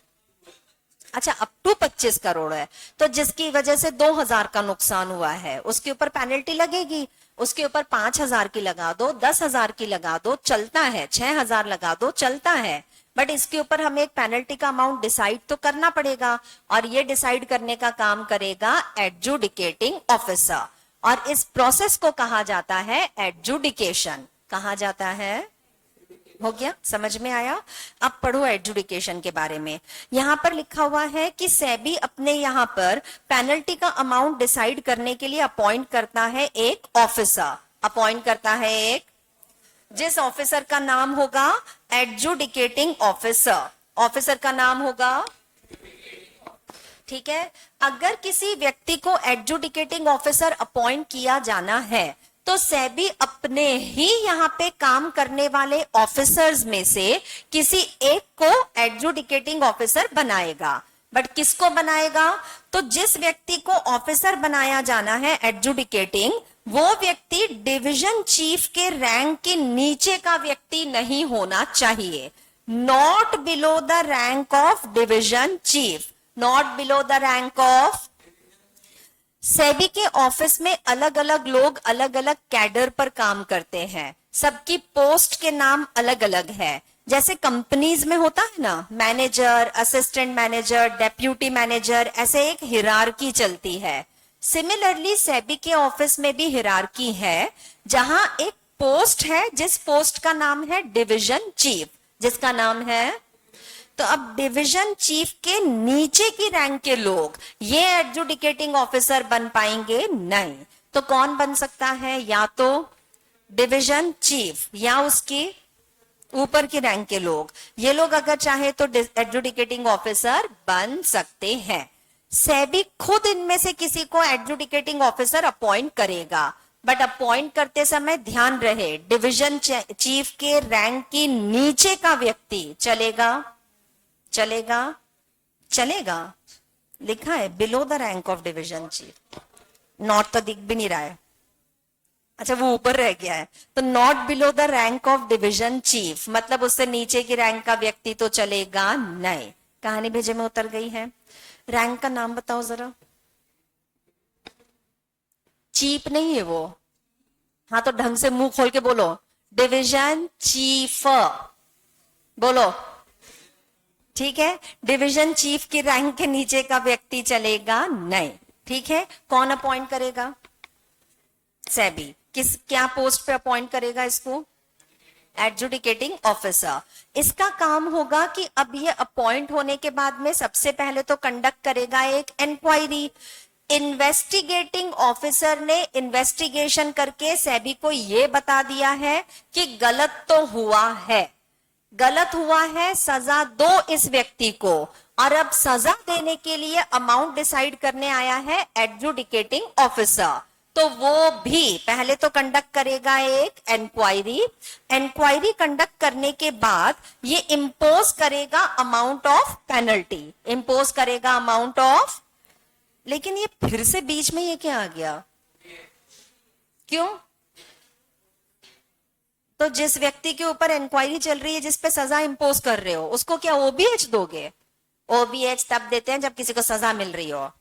अच्छा, अप टू 25 करोड़ है, तो जिसकी वजह से 2000 का नुकसान हुआ है उसके ऊपर पेनल्टी लगेगी। उसके ऊपर 5000 की लगा दो, 10,000 की लगा दो, चलता है। 6000 लगा दो, चलता है। बट इसके ऊपर हमें एक पेनल्टी का अमाउंट डिसाइड तो करना पड़ेगा, और ये डिसाइड करने का काम करेगा एडजुडिकेटिंग ऑफिसर। और इस प्रोसेस को कहा जाता है एडजुडिकेशन। कहा जाता है? हो गया, समझ में आया? अब पढ़ो एडजुडिकेशन के बारे में। यहां पर लिखा हुआ है कि सेबी अपने यहां पर पेनल्टी का अमाउंट डिसाइड करने के लिए अपॉइंट करता है एक ऑफिसर। अपॉइंट करता है एक, जिस ऑफिसर का नाम होगा एडजुडिकेटिंग ऑफिसर। ऑफिसर का नाम होगा, ठीक है। अगर किसी व्यक्ति को एडजुडिकेटिंग ऑफिसर अपॉइंट किया जाना है तो सेबी अपने ही यहाँ पे काम करने वाले ऑफिसर्स में से किसी एक को एडजुडिकेटिंग ऑफिसर बनाएगा। बट किसको बनाएगा? तो जिस व्यक्ति को ऑफिसर बनाया जाना है एडजुडिकेटिंग, वो व्यक्ति डिवीजन चीफ के रैंक के नीचे का व्यक्ति नहीं होना चाहिए। Not below the rank of division chief, not below the rank of. SEBI के ऑफिस में अलग अलग लोग अलग अलग कैडर पर काम करते हैं, सबकी पोस्ट के नाम अलग अलग है। जैसे कंपनीज में होता है ना, manager, assistant manager, deputy manager, ऐसे एक हिरार्की चलती है। सिमिलरली सेबी के ऑफिस में भी हिरार्की है, जहां एक पोस्ट है जिस पोस्ट का नाम है डिवीजन चीफ, जिसका नाम है। तो अब डिवीजन चीफ के नीचे की रैंक के लोग ये एडजुडिकेटिंग ऑफिसर बन पाएंगे? नहीं। तो कौन बन सकता है? या तो डिवीजन चीफ या उसके ऊपर की रैंक के लोग। ये लोग अगर चाहे तो एडजुडिकेटिंग ऑफिसर बन सकते हैं। सेबी खुद इनमें से किसी को एडजुडिकेटिंग ऑफिसर अपॉइंट करेगा, बट अपॉइंट करते समय ध्यान रहे डिवीजन चीफ के रैंक के नीचे का व्यक्ति चलेगा। चलेगा? चलेगा, लिखा है below the rank of division chief. Not तो दिख भी नहीं रहा है, अच्छा वो ऊपर रह गया है। तो not below the rank of division chief मतलब उससे नीचे की रैंक का व्यक्ति तो चलेगा नहीं। कहानी भेजे में उतर गई है। रैंक का नाम बताओ जरा। चीफ नहीं है वो, हाँ तो ढंग से मुंह खोल के बोलो, डिवीजन चीफ बोलो, ठीक है। डिवीजन चीफ की रैंक के नीचे का व्यक्ति चलेगा नहीं, ठीक है। कौन अपॉइंट करेगा? सेबी। किस क्या पोस्ट पे अपॉइंट करेगा इसको? Adjudicating officer. इसका काम होगा कि अब ये अपॉइंट होने के बाद में सबसे पहले तो कंडक्ट करेगा एक इंक्वायरी। इन्वेस्टिगेटिंग ऑफिसर ने इन्वेस्टिगेशन करके सेबी को ये बता दिया है कि गलत तो हुआ है, गलत हुआ है, सजा दो इस व्यक्ति को। और अब सजा देने के लिए अमाउंट डिसाइड करने आया है एडजुडिकेटिंग ऑफिसर। तो वो भी पहले तो कंडक्ट करेगा एक इंक्वायरी, इंक्वायरी कंडक्ट करने के बाद ये इंपोज करेगा अमाउंट ऑफ पेनल्टी, इंपोज करेगा अमाउंट ऑफ। लेकिन ये फिर से बीच में ये क्या आ गया, क्यों? तो जिस व्यक्ति के ऊपर इंक्वायरी चल रही है, जिस पे सजा इंपोज कर रहे हो, उसको क्या ओबीएच दोगे? ओबीएच तब देते हैं जब किसी को सजा मिल रही हो,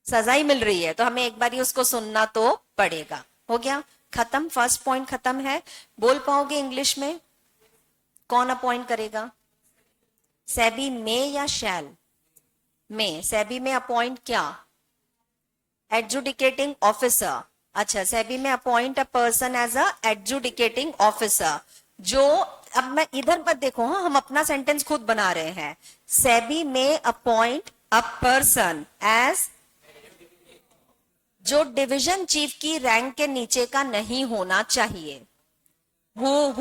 सजा ही मिल रही है तो हमें एक बार ही उसको सुनना तो पड़ेगा। हो गया, खत्म, फर्स्ट पॉइंट खत्म है। बोल पाओगे इंग्लिश में? कौन अपॉइंट करेगा? सेबी में या शैल में? सेबी में अपॉइंट क्या? Adjudicating officer. अच्छा, सेबी में appoint a person as a adjudicating officer. जो, अब मैं इधर मत देखो, हाँ, हम अपना सेंटेंस खुद बना रहे हैं। सेबी में अपॉइंट अ पर्सन एज, जो डिवीजन चीफ की रैंक के नीचे का नहीं होना चाहिए। हु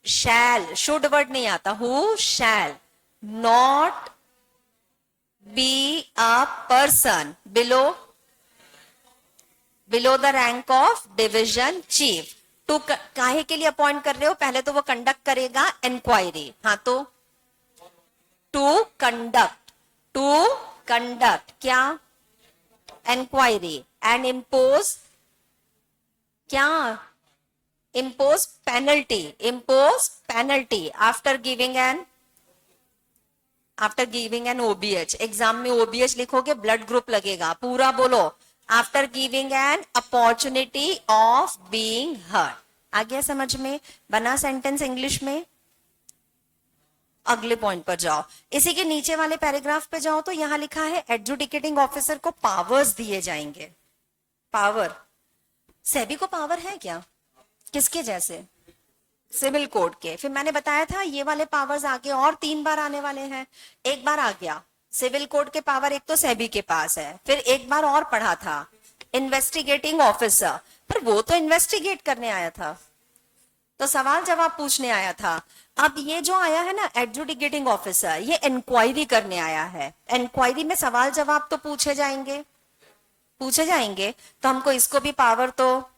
शैल, शुड वर्ड नहीं आता, who shall not be a person below the rank of division chief. टू काहे के लिए अपॉइंट कर रहे हो? पहले तो वो कंडक्ट करेगा इंक्वायरी, हाँ, तो टू कंडक्ट क्या? इंक्वायरी एंड इम्पोज क्या? Impose penalty after giving an OBH. एग्जाम में ओबीएच लिखोगे, ब्लड ग्रुप लगेगा, पूरा बोलो। After giving an opportunity of being heard. आ गया समझ में? बना सेंटेंस इंग्लिश में? अगले पॉइंट पर जाओ, इसी के नीचे वाले पैराग्राफ पे जाओ तो यहां लिखा है एडजुडिकेटिंग ऑफिसर को पावर्स दिए जाएंगे। पावर, सेबी को पावर है क्या? किसके जैसे? सिविल कोड के। फिर मैंने बताया था ये वाले पावर्स आगे और 3 बार आने वाले हैं। एक बार आ गया सिविल कोड के पावर, एक तो सेबी के पास है। फिर एक बार और पढ़ा था इन्वेस्टिगेटिंग ऑफिसर, पर वो तो इन्वेस्टिगेट करने आया था, तो सवाल जवाब पूछने आया था। अब ये जो आया है ना एडजुडिकेटिंग ऑफिसर, ये इंक्वायरी करने आया है। इंक्वायरी में सवाल जवाब तो पूछे जाएंगे, तो हमको इसको भी पावर, तो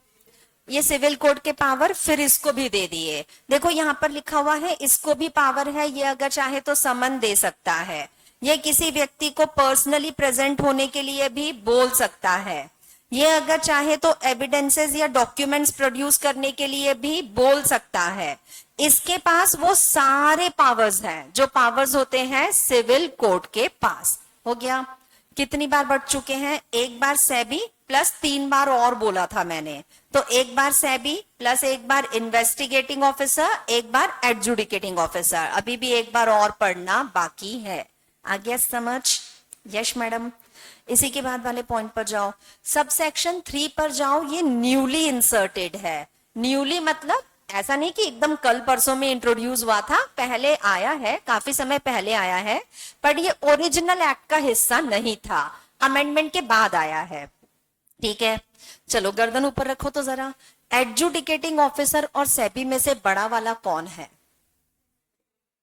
ये सिविल कोड के पावर फिर इसको भी दे दिए। देखो यहां पर लिखा हुआ है इसको भी पावर है, ये अगर चाहे तो समन दे सकता है, ये किसी व्यक्ति को पर्सनली प्रेजेंट होने के लिए भी बोल सकता है, ये अगर चाहे तो एविडेंसेस या डॉक्यूमेंट्स प्रोड्यूस करने के लिए भी बोल सकता है। इसके पास वो सारे पावर्स हैं जो पावर्स होते हैं सिविल कोड के पास। हो गया, कितनी बार बढ़ चुके हैं? एक बार सेबी प्लस 3 बार और बोला था मैंने, तो एक बार सेबी प्लस एक बार इन्वेस्टिगेटिंग ऑफिसर, एक बार एडजुडिकेटिंग ऑफिसर। अभी भी एक बार और पढ़ना बाकी है। आ गया समझ? यश मैडम। इसी के बाद वाले पॉइंट पर जाओ, सब सेक्शन 3 पर जाओ। ये न्यूली इंसर्टेड है। न्यूली मतलब ऐसा नहीं कि एकदम कल परसों में इंट्रोड्यूस हुआ था, पहले आया है, काफी समय पहले आया है, पर ये ओरिजिनल एक्ट का हिस्सा नहीं था, अमेंडमेंट के बाद आया है। ठीक है, चलो गर्दन ऊपर रखो तो जरा। एडजुडिकेटिंग ऑफिसर और सेबी में से बड़ा वाला कौन है?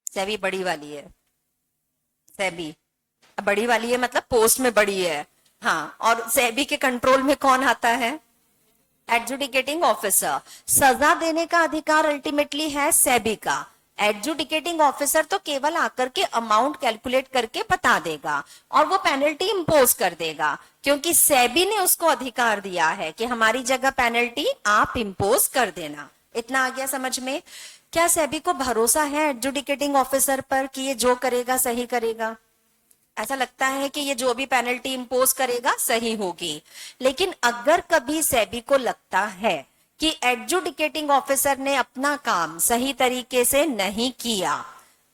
सेबी बड़ी वाली है, सेबी बड़ी वाली है मतलब पोस्ट में बड़ी है, हाँ। और सेबी के कंट्रोल में कौन आता है? Adjudicating officer. सजा देने का अधिकार अल्टीमेटली है सेबी का। एडजुडिकेटिंग ऑफिसर तो केवल आकर के अमाउंट कैलकुलेट करके बता देगा और वो पेनल्टी इंपोज कर देगा, क्योंकि सेबी ने उसको अधिकार दिया है कि हमारी जगह पेनल्टी आप इंपोज कर देना। इतना आ गया समझ में? क्या सेबी को भरोसा है एडजुडिकेटिंग ऑफिसर पर कि ये जो करेगा सही करेगा? ऐसा लगता है कि ये जो भी पेनल्टी इंपोज करेगा सही होगी। लेकिन अगर कभी सेबी को लगता है कि एडजुडिकेटिंग ऑफिसर ने अपना काम सही तरीके से नहीं किया,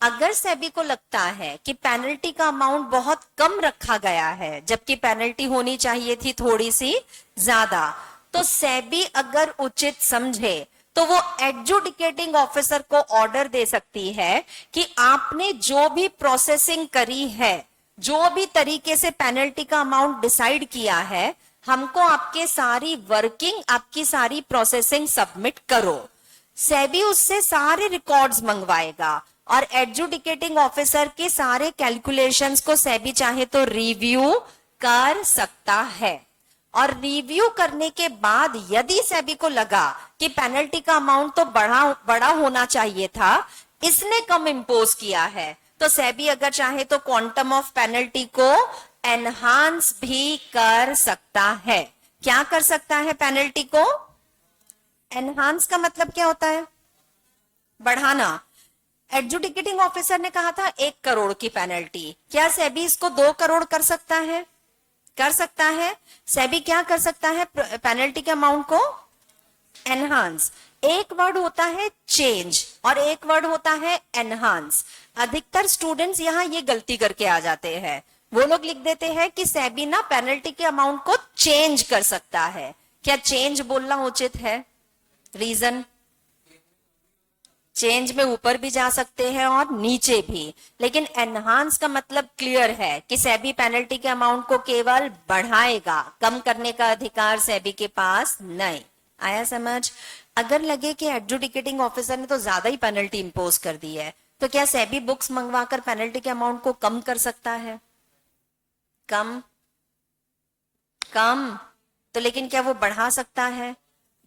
अगर सेबी को लगता है कि पेनल्टी का अमाउंट बहुत कम रखा गया है जबकि पेनल्टी होनी चाहिए थी थोड़ी सी ज्यादा, तो सेबी अगर उचित समझे तो वो एडजुडिकेटिंग ऑफिसर को ऑर्डर दे सकती है कि आपने जो भी प्रोसेसिंग करी है, जो भी तरीके से पेनल्टी का अमाउंट डिसाइड किया है, हमको आपके सारी वर्किंग, आपकी सारी प्रोसेसिंग सबमिट करो। सेबी उससे सारे रिकॉर्ड्स मंगवाएगा और एडजुडिकेटिंग ऑफिसर के सारे कैलकुलेशंस को सेबी चाहे तो रिव्यू कर सकता है। और रिव्यू करने के बाद यदि सेबी को लगा कि पेनल्टी का अमाउंट तो बड़ा होना चाहिए था, इसने कम इंपोज किया है, तो सेबी अगर चाहे तो क्वांटम ऑफ पेनल्टी को एनहांस भी कर सकता है। क्या कर सकता है? पेनल्टी को एनहांस का मतलब क्या होता है? बढ़ाना। एडजुडिकेटिंग ऑफिसर ने कहा था 1 करोड़ की पेनल्टी, क्या सेबी इसको 2 करोड़ कर सकता है? कर सकता है। सेबी क्या कर सकता है? पेनल्टी के अमाउंट को एनहांस। एक वर्ड होता है चेंज और एक वर्ड होता है एनहांस। अधिकतर स्टूडेंट्स यहां ये गलती करके आ जाते हैं, वो लोग लिख देते हैं कि सेबी ना पेनल्टी के अमाउंट को चेंज कर सकता है। क्या चेंज बोलना उचित है? रीजन, चेंज में ऊपर भी जा सकते हैं और नीचे भी, लेकिन एनहांस का मतलब क्लियर है कि सेबी पेनल्टी के अमाउंट को केवल बढ़ाएगा, कम करने का अधिकार सेबी के पास नहीं। आया समझ? अगर लगे कि एडजुडिकेटिंग ऑफिसर ने तो ज्यादा ही पेनल्टी इंपोज कर दी है, तो क्या सेबी बुक्स मंगवाकर पेनल्टी के अमाउंट को कम कर सकता है? कम कम तो, लेकिन क्या वो बढ़ा सकता है?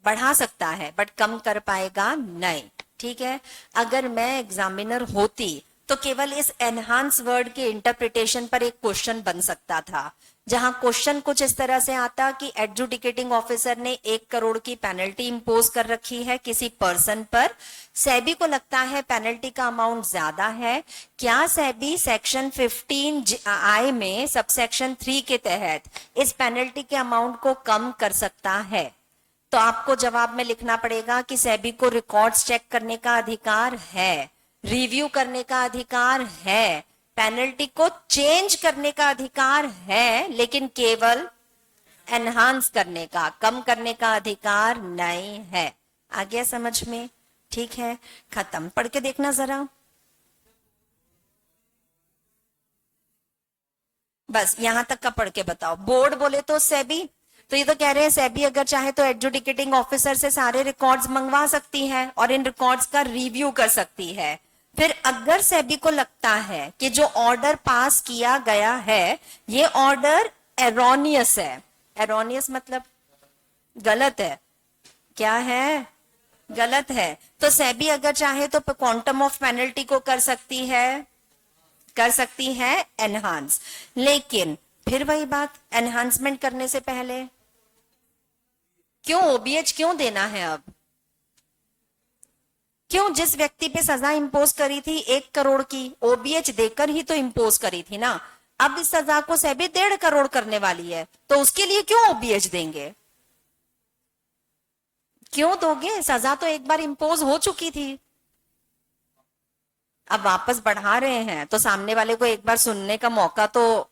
बढ़ा सकता है, बट कम कर पाएगा नहीं। ठीक है। अगर मैं एग्जामिनर होती तो केवल इस एनहांस वर्ड के इंटरप्रिटेशन पर एक क्वेश्चन बन सकता था, जहां क्वेश्चन कुछ इस तरह से आता कि एडजुडिकेटिंग ऑफिसर ने 1 करोड़ की पेनल्टी इंपोज कर रखी है किसी पर्सन पर, सेबी को लगता है पेनल्टी का अमाउंट ज्यादा है, क्या सेबी सेक्शन 15I में सबसेक्शन 3 के तहत इस पेनल्टी के अमाउंट को कम कर सकता है? तो आपको जवाब में लिखना पड़ेगा कि सेबी को रिकॉर्ड्स चेक करने का अधिकार है, रिव्यू करने का अधिकार है, पेनल्टी को चेंज करने का अधिकार है, लेकिन केवल एनहांस करने का, कम करने का अधिकार नहीं है। आ गया समझ में? ठीक है, खत्म। पढ़ के देखना जरा, बस यहां तक का पढ़ के बताओ। बोर्ड बोले तो सेबी, तो ये तो कह रहे हैं सेबी अगर चाहे तो एडजुडिकेटिंग ऑफिसर से सारे रिकॉर्ड्स मंगवा सकती है और इन रिकॉर्ड्स का रिव्यू कर सकती है। फिर अगर सेबी को लगता है कि जो ऑर्डर पास किया गया है ये ऑर्डर एरोनियस है, एरोनियस मतलब गलत है, क्या है? गलत है, तो सेबी अगर चाहे तो क्वांटम ऑफ पेनल्टी को कर सकती है एनहांस। लेकिन फिर वही बात, एनहांसमेंट करने से पहले क्यों ओबीएच क्यों देना है? अब क्यों? जिस व्यक्ति पे सजा इंपोज करी थी 1 करोड़ की, ओबीएच देकर ही तो इंपोज करी थी ना। अब इस सजा को सेबी 1.5 करोड़ करने वाली है, तो उसके लिए क्यों ओबीएच देंगे? क्यों दोगे? सजा तो एक बार इंपोज हो चुकी थी, अब वापस बढ़ा रहे हैं तो सामने वाले को एक बार सुनने का मौका तो,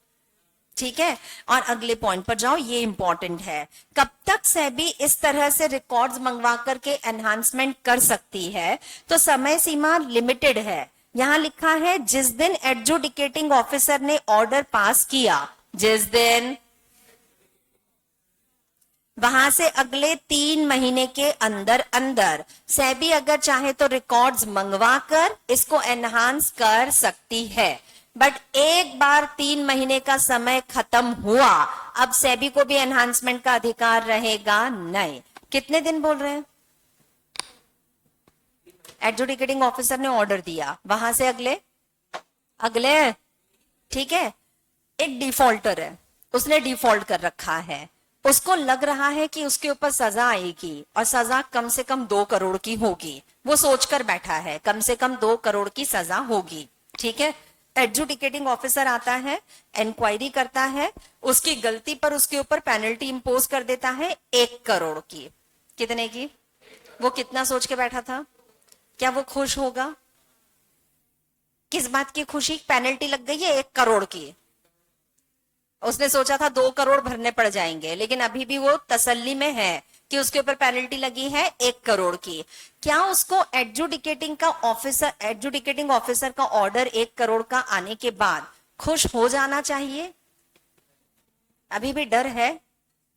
ठीक है। और अगले पॉइंट पर जाओ, ये इंपॉर्टेंट है। कब तक सेबी इस तरह से रिकॉर्ड्स मंगवा करके एनहांसमेंट कर सकती है? तो समय सीमा लिमिटेड है। यहां लिखा है जिस दिन एडजुडिकेटिंग ऑफिसर ने ऑर्डर पास किया, जिस दिन, वहां से अगले 3 महीने के अंदर अंदर सेबी अगर चाहे तो रिकॉर्ड्स मंगवा कर इसको एनहांस कर सकती है। बट एक बार 3 महीने का समय खत्म हुआ, अब सेबी को भी एनहांसमेंट का अधिकार रहेगा नहीं। कितने दिन बोल रहे हैं? एडजुडिकेटिंग ऑफिसर ने ऑर्डर दिया, वहां से अगले, ठीक है। एक डिफॉल्टर है, उसने डिफॉल्ट कर रखा है, उसको लग रहा है कि उसके ऊपर सजा आएगी और सजा कम से कम 2 करोड़ की होगी, वो सोचकर बैठा है कम से कम 2 करोड़ की सजा होगी, ठीक है। एडजुडिकेटिंग ऑफिसर आता है, इंक्वायरी करता है, उसकी गलती पर उसके ऊपर पेनल्टी इंपोज कर देता है 1 करोड़ की। कितने की? वो कितना सोच के बैठा था? क्या वो खुश होगा? किस बात की खुशी? पेनल्टी लग गई है 1 करोड़ की, उसने सोचा था 2 करोड़ भरने पड़ जाएंगे, लेकिन अभी भी वो तसल्ली में है कि उसके ऊपर पेनल्टी लगी है 1 करोड़ की। क्या उसको एडजुडिकेटिंग ऑफिसर का ऑर्डर 1 करोड़ का आने के बाद खुश हो जाना चाहिए? अभी भी डर है।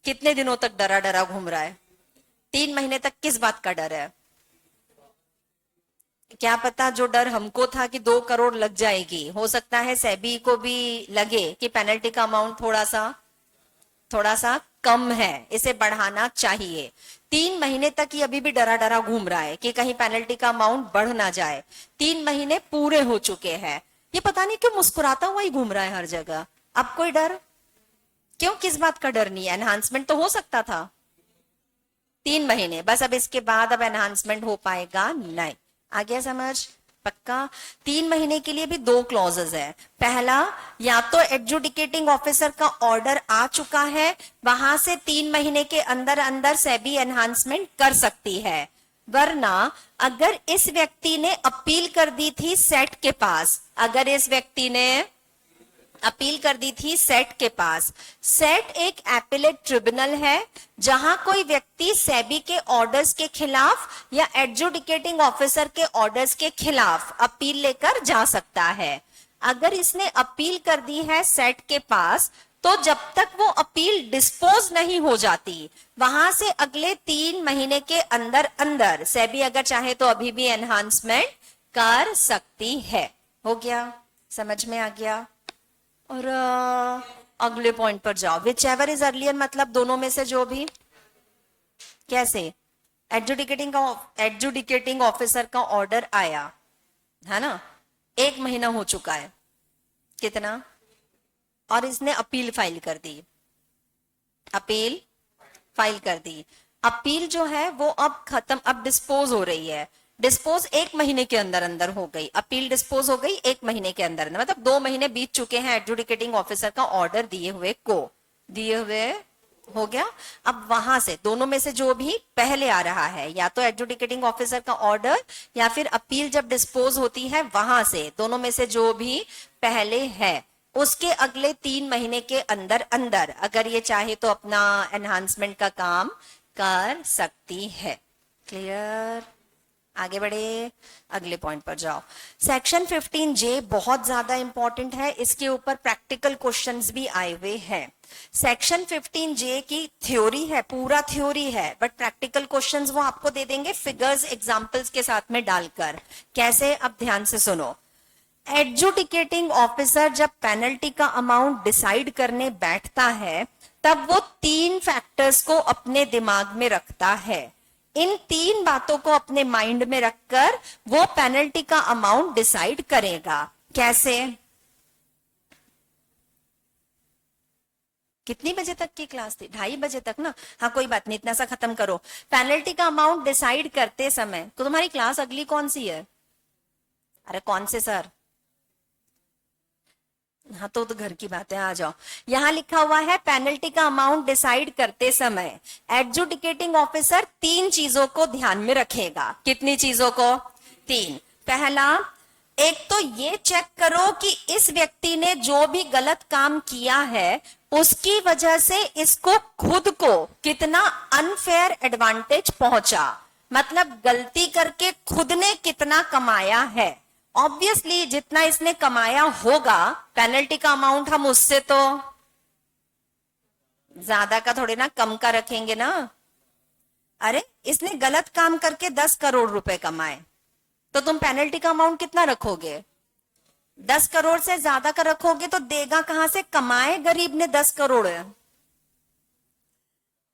कितने दिनों तक डरा डरा घूम रहा है? 3 महीने तक किस बात का डर है? क्या पता जो डर हमको था कि 2 करोड़ लग जाएगी, हो सकता है सेबी को भी लगे कि पेनल्टी का अमाउंट थोड़ा सा थोड़ा सा कम है, इसे बढ़ाना चाहिए। 3 महीने तक ये अभी भी डरा डरा घूम रहा है कि कहीं पेनल्टी का अमाउंट बढ़ ना जाए। 3 महीने पूरे हो चुके हैं, ये पता नहीं क्यों मुस्कुराता हुआ ही घूम रहा है हर जगह। अब कोई डर क्यों, किस बात का डर नहीं है? एनहांसमेंट तो हो सकता था। 3 महीने बस, अब इसके बाद अब एनहांसमेंट हो पाएगा नहीं। आ गया समझ? पक्का? 3 महीने के लिए भी 2 क्लॉजेस है। पहला, या तो एडजुडिकेटिंग ऑफिसर का ऑर्डर आ चुका है, वहां से 3 महीने के अंदर अंदर सेबी एनहांसमेंट कर सकती है, वरना अगर इस व्यक्ति ने अपील कर दी थी सेट के पास, अगर इस व्यक्ति ने अपील कर दी थी सेट के पास, सेट एक एपिलेट ट्रिब्यूनल है जहां कोई व्यक्ति सेबी के ऑर्डर्स के खिलाफ या एडजुडिकेटिंग ऑफिसर के ऑर्डर्स के खिलाफ अपील लेकर जा सकता है। अगर इसने अपील कर दी है सेट के पास, तो जब तक वो अपील डिस्पोज नहीं हो जाती, वहां से अगले 3 महीने के अंदर अंदर सेबी अगर चाहे तो अभी भी एनहांसमेंट कर सकती है। हो गया? समझ में आ गया? और अगले पॉइंट पर जाओ। विच एवर इज अर्लियर, मतलब दोनों में से जो भी। कैसे? एडजुडिकेटिंग ऑफिसर का ऑर्डर आया है ना, 1 महीना हो चुका है, कितना, और इसने अपील फाइल कर दी, अपील फाइल कर दी। अपील जो है वो अब खत्म, अब डिस्पोज हो रही है। डिस्पोज 1 महीने के अंदर अंदर हो गई, अपील डिस्पोज हो गई 1 महीने के अंदर अंदर, मतलब 2 महीने बीत चुके हैं एडजुडिकेटिंग ऑफिसर का ऑर्डर दिए हुए हो गया। अब वहां से दोनों में से जो भी पहले आ रहा है, या तो एडजुडिकेटिंग ऑफिसर का ऑर्डर या फिर अपील जब डिस्पोज होती है, वहां से दोनों में से जो भी पहले है, उसके अगले 3 महीने के अंदर अंदर अगर ये चाहे तो अपना एनहांसमेंट का काम कर सकती है। क्लियर? आगे बढ़े, अगले पॉइंट पर जाओ। सेक्शन 15J बहुत ज्यादा इंपॉर्टेंट है, इसके ऊपर प्रैक्टिकल क्वेश्चंस भी आए हुए हैं। सेक्शन 15J की थ्योरी है, पूरा थ्योरी है, बट प्रैक्टिकल क्वेश्चंस वो आपको दे देंगे फिगर्स एग्जांपल्स के साथ में डालकर। कैसे? अब ध्यान से सुनो। एडजुडिकेटिंग ऑफिसर जब पेनल्टी का अमाउंट डिसाइड करने बैठता है, तब वो 3 फैक्टर्स को अपने दिमाग में रखता है। इन 3 बातों को अपने माइंड में रखकर वो पेनल्टी का अमाउंट डिसाइड करेगा। कैसे? कितनी बजे तक की क्लास थी? 2:30 बजे तक ना? हाँ कोई बात नहीं, इतना सा खत्म करो। पेनल्टी का अमाउंट डिसाइड करते समय, तो तुम्हारी क्लास अगली कौन सी है? अरे कौन से सर? हाँ तो घर की बात है, आ जाओ। यहां लिखा हुआ है पेनल्टी का अमाउंट डिसाइड करते समय एडजुडिकेटिंग ऑफिसर 3 चीजों को ध्यान में रखेगा। कितनी चीजों को? 3। पहला, एक तो ये चेक करो कि इस व्यक्ति ने जो भी गलत काम किया है, उसकी वजह से इसको खुद को कितना अनफेयर एडवांटेज पहुंचा, मतलब गलती करके खुद ने कितना कमाया है। ऑब्वियसली जितना इसने कमाया होगा, पेनल्टी का अमाउंट हम उससे तो ज्यादा का थोड़े ना, कम का रखेंगे ना। अरे इसने गलत काम करके 10 करोड़ रुपए कमाए, तो तुम पेनल्टी का अमाउंट कितना रखोगे? 10 करोड़ से ज्यादा का रखोगे तो देगा कहां से? कमाए गरीब ने 10 करोड़,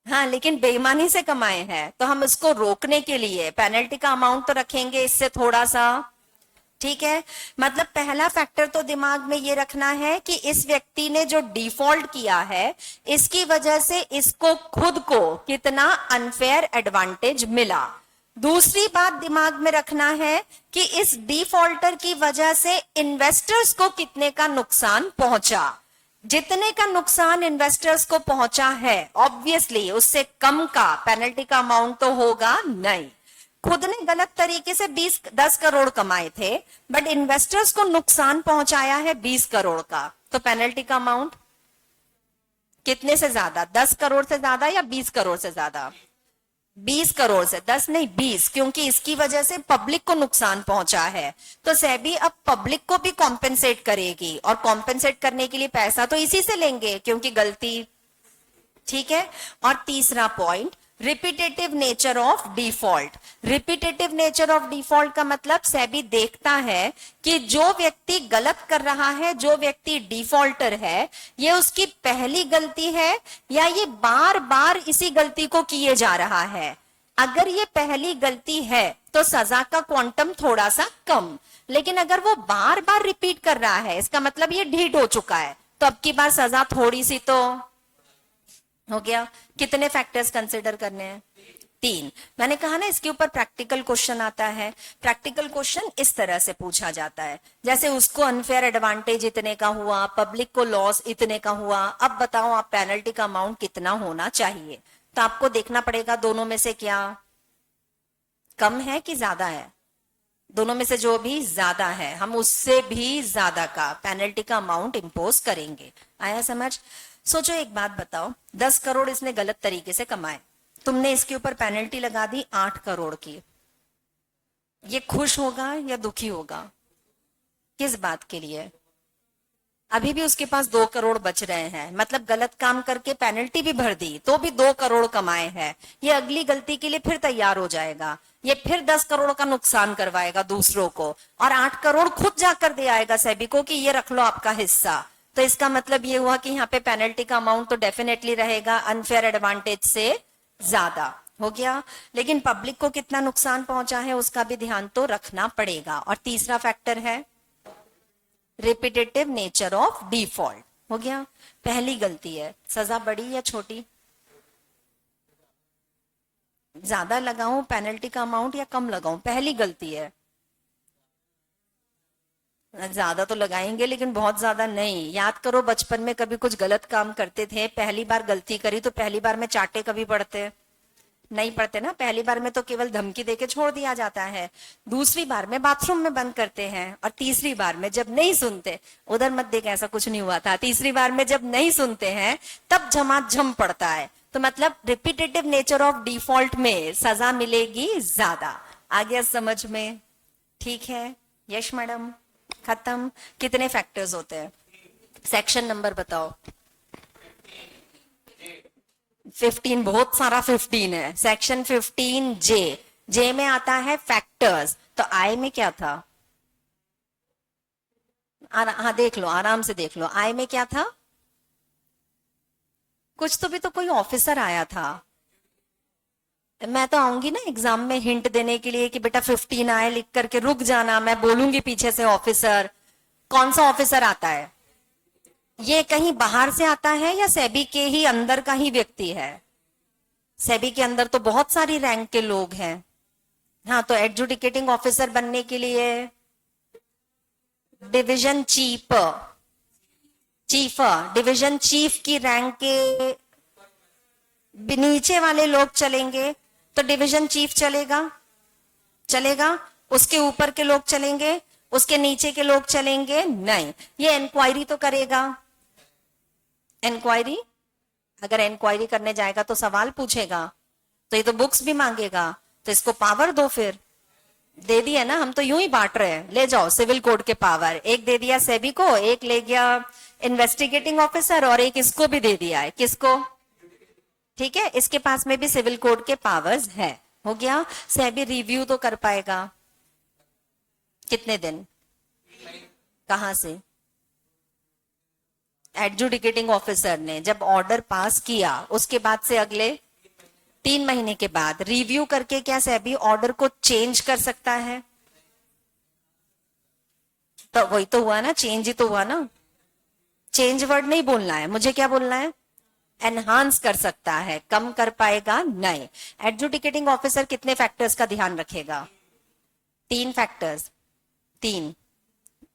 हाँ लेकिन बेईमानी से कमाए हैं, तो हम इसको रोकने के लिए पेनल्टी का अमाउंट तो रखेंगे इससे थोड़ा सा। ठीक है, मतलब पहला फैक्टर तो दिमाग में ये रखना है कि इस व्यक्ति ने जो डिफॉल्ट किया है, इसकी वजह से इसको खुद को कितना अनफेयर एडवांटेज मिला। दूसरी बात दिमाग में रखना है कि इस डिफॉल्टर की वजह से इन्वेस्टर्स को कितने का नुकसान पहुंचा। जितने का नुकसान इन्वेस्टर्स को पहुंचा है, ऑब्वियसली उससे कम का पेनल्टी का अमाउंट तो होगा नहीं। खुद ने गलत तरीके से 10 करोड़ कमाए थे, बट इन्वेस्टर्स को नुकसान पहुंचाया है 20 करोड़ का, तो पेनल्टी का अमाउंट कितने से ज्यादा? 10 करोड़ से ज्यादा या 20 करोड़ से ज्यादा? 20 करोड़ से, 10 नहीं 20, क्योंकि इसकी वजह से पब्लिक को नुकसान पहुंचा है। तो सेबी अब पब्लिक को भी कॉम्पेंसेट करेगी, और कॉम्पेंसेट करने के लिए पैसा तो इसी से लेंगे क्योंकि गलती। ठीक है, और तीसरा point, repetitive nature of default. Repetitive nature of default का मतलब सेबी देखता है कि जो व्यक्ति गलत कर रहा है, जो व्यक्ति डिफॉल्टर है, ये उसकी पहली गलती है या ये बार बार इसी गलती को किए जा रहा है। अगर ये पहली गलती है तो सजा का क्वांटम थोड़ा सा कम, लेकिन अगर वो बार बार रिपीट कर रहा है, इसका मतलब ये ढीठ हो चुका है, तो अब की बार सजा थोड़ी सी तो हो गया। कितने फैक्टर्स कंसिडर करने हैं? 3। मैंने कहा ना इसके ऊपर प्रैक्टिकल क्वेश्चन आता है। प्रैक्टिकल क्वेश्चन इस तरह से पूछा जाता है, जैसे उसको अनफेयर एडवांटेज इतने का हुआ, पब्लिक को लॉस इतने का हुआ, अब बताओ आप पेनल्टी का अमाउंट कितना होना चाहिए। तो आपको देखना पड़ेगा दोनों में से क्या कम है कि ज्यादा है। दोनों में से जो भी ज्यादा है, हम उससे भी ज्यादा का पेनल्टी का अमाउंट इंपोज करेंगे। आया समझ? सोचो एक बात बताओ, 10 करोड़ इसने गलत तरीके से कमाए, तुमने इसके ऊपर पेनल्टी लगा दी 8 करोड़ की, ये खुश होगा या दुखी होगा? किस बात के लिए? अभी भी उसके पास 2 करोड़ बच रहे हैं, मतलब गलत काम करके पेनल्टी भी भर दी तो भी 2 करोड़ कमाए हैं। ये अगली गलती के लिए फिर तैयार हो जाएगा, ये फिर 10 करोड़ का नुकसान करवाएगा दूसरों को, और 8 करोड़ खुद जाकर दे आएगा सेबी को कि ये रख लो आपका हिस्सा। तो इसका मतलब ये हुआ कि यहाँ पे पेनल्टी का अमाउंट तो डेफिनेटली रहेगा अनफेयर एडवांटेज से ज्यादा। हो गया। लेकिन पब्लिक को कितना नुकसान पहुंचा है उसका भी ध्यान तो रखना पड़ेगा। और तीसरा फैक्टर है रिपीटेटिव नेचर ऑफ डिफॉल्ट। हो गया। पहली गलती है, सजा बड़ी या छोटी? ज्यादा लगाऊं पेनल्टी का अमाउंट या कम लगाऊं? पहली गलती है, ज्यादा तो लगाएंगे लेकिन बहुत ज्यादा नहीं। याद करो बचपन में कभी कुछ गलत काम करते थे, पहली बार गलती करी तो पहली बार में चाटे कभी पड़ते नहीं पड़ते ना, पहली बार में तो केवल धमकी देके छोड़ दिया जाता है, दूसरी बार में बाथरूम में बंद करते हैं, और तीसरी बार में जब नहीं सुनते, उधर मत देख ऐसा कुछ नहीं हुआ था, तीसरी बार में जब नहीं सुनते हैं तब झमाझम पड़ता है। तो मतलब रिपीटेटिव नेचर ऑफ डिफॉल्ट में सजा मिलेगी ज्यादा। आ गया समझ में? ठीक है यश मैडम, खत्म। कितने फैक्टर्स होते हैं? सेक्शन नंबर बताओ। 15, बहुत सारा 15 है। सेक्शन 15 जे में आता है फैक्टर्स। तो आई में क्या था? हाँ देख लो, आराम से देख लो, आई में क्या था? कुछ तो भी तो कोई ऑफिसर आया था। मैं तो आऊंगी ना एग्जाम में हिंट देने के लिए कि बेटा 15 आए, लिख करके रुक जाना, मैं बोलूंगी पीछे से ऑफिसर। कौन सा ऑफिसर आता है? ये कहीं बाहर से आता है या सेबी के ही अंदर का ही व्यक्ति है? सेबी के अंदर तो बहुत सारी रैंक के लोग हैं। हाँ, तो एडजुडिकेटिंग ऑफिसर बनने के लिए डिवीजन चीफ डिवीजन चीफ की रैंक के नीचे वाले लोग चलेंगे तो डिवीजन चीफ चलेगा, उसके ऊपर के लोग चलेंगे, उसके नीचे के लोग चलेंगे नहीं। ये इंक्वायरी तो करेगा। इंक्वायरी, अगर इंक्वायरी करने जाएगा तो सवाल पूछेगा, तो ये तो बुक्स भी मांगेगा, तो इसको पावर दो। फिर दे दिया ना, हम तो यूं ही बांट रहे हैं, ले जाओ सिविल कोड के पावर, एक दे दिया सेबी को, एक ले गया इन्वेस्टिगेटिंग ऑफिसर, और एक इसको भी दे दिया है। किसको? ठीक है, इसके पास में भी सिविल कोड के पावर्स है। हो गया। सेबी रिव्यू तो कर पाएगा कितने दिन? कहां से? एडजुडिकेटिंग ऑफिसर ने जब ऑर्डर पास किया उसके बाद से अगले 3 महीने के बाद रिव्यू करके क्या सेबी ऑर्डर को चेंज कर सकता है? तो वही तो हुआ ना, चेंज ही तो हुआ ना। चेंज वर्ड नहीं बोलना है मुझे, क्या बोलना है? एनहांस कर सकता है, कम कर पाएगा नहीं। एडजुडिकेटिंग ऑफिसर कितने फैक्टर्स का ध्यान रखेगा? 3 फैक्टर्स। 3।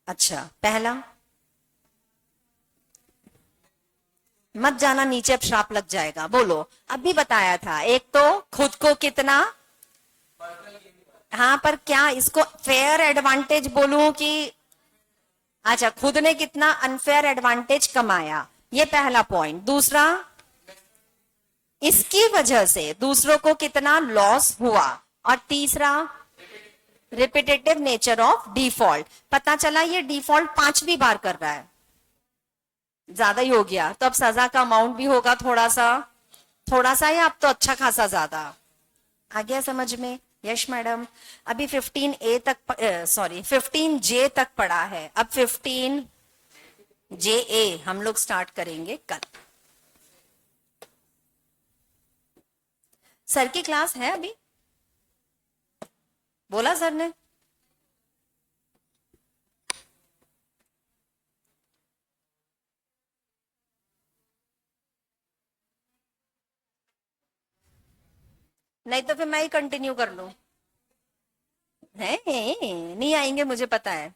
अच्छा, पहला, मत जाना नीचे, अब श्राप लग जाएगा। बोलो, अभी बताया था। एक तो खुद को कितना, हाँ पर क्या इसको फेयर एडवांटेज बोलूं कि, अच्छा, खुद ने कितना अनफेयर एडवांटेज कमाया, ये पहला पॉइंट। दूसरा, इसकी वजह से दूसरों को कितना लॉस हुआ, और तीसरा रिपीटेटिव नेचर ऑफ डिफॉल्ट। पता चला ये डिफॉल्ट 5वीं बार कर रहा है, ज्यादा ही हो गया, तो अब सजा का अमाउंट भी होगा थोड़ा सा थोड़ा सा या अब तो अच्छा खासा ज्यादा आ गया समझ में? यश मैडम, अभी 15A तक, सॉरी 15J तक पढ़ा है, अब 15JA हम लोग स्टार्ट करेंगे कल। सर की क्लास है अभी? बोला सर ने? नहीं तो फिर मैं ही कंटिन्यू कर लूं? है नहीं आएंगे मुझे पता है।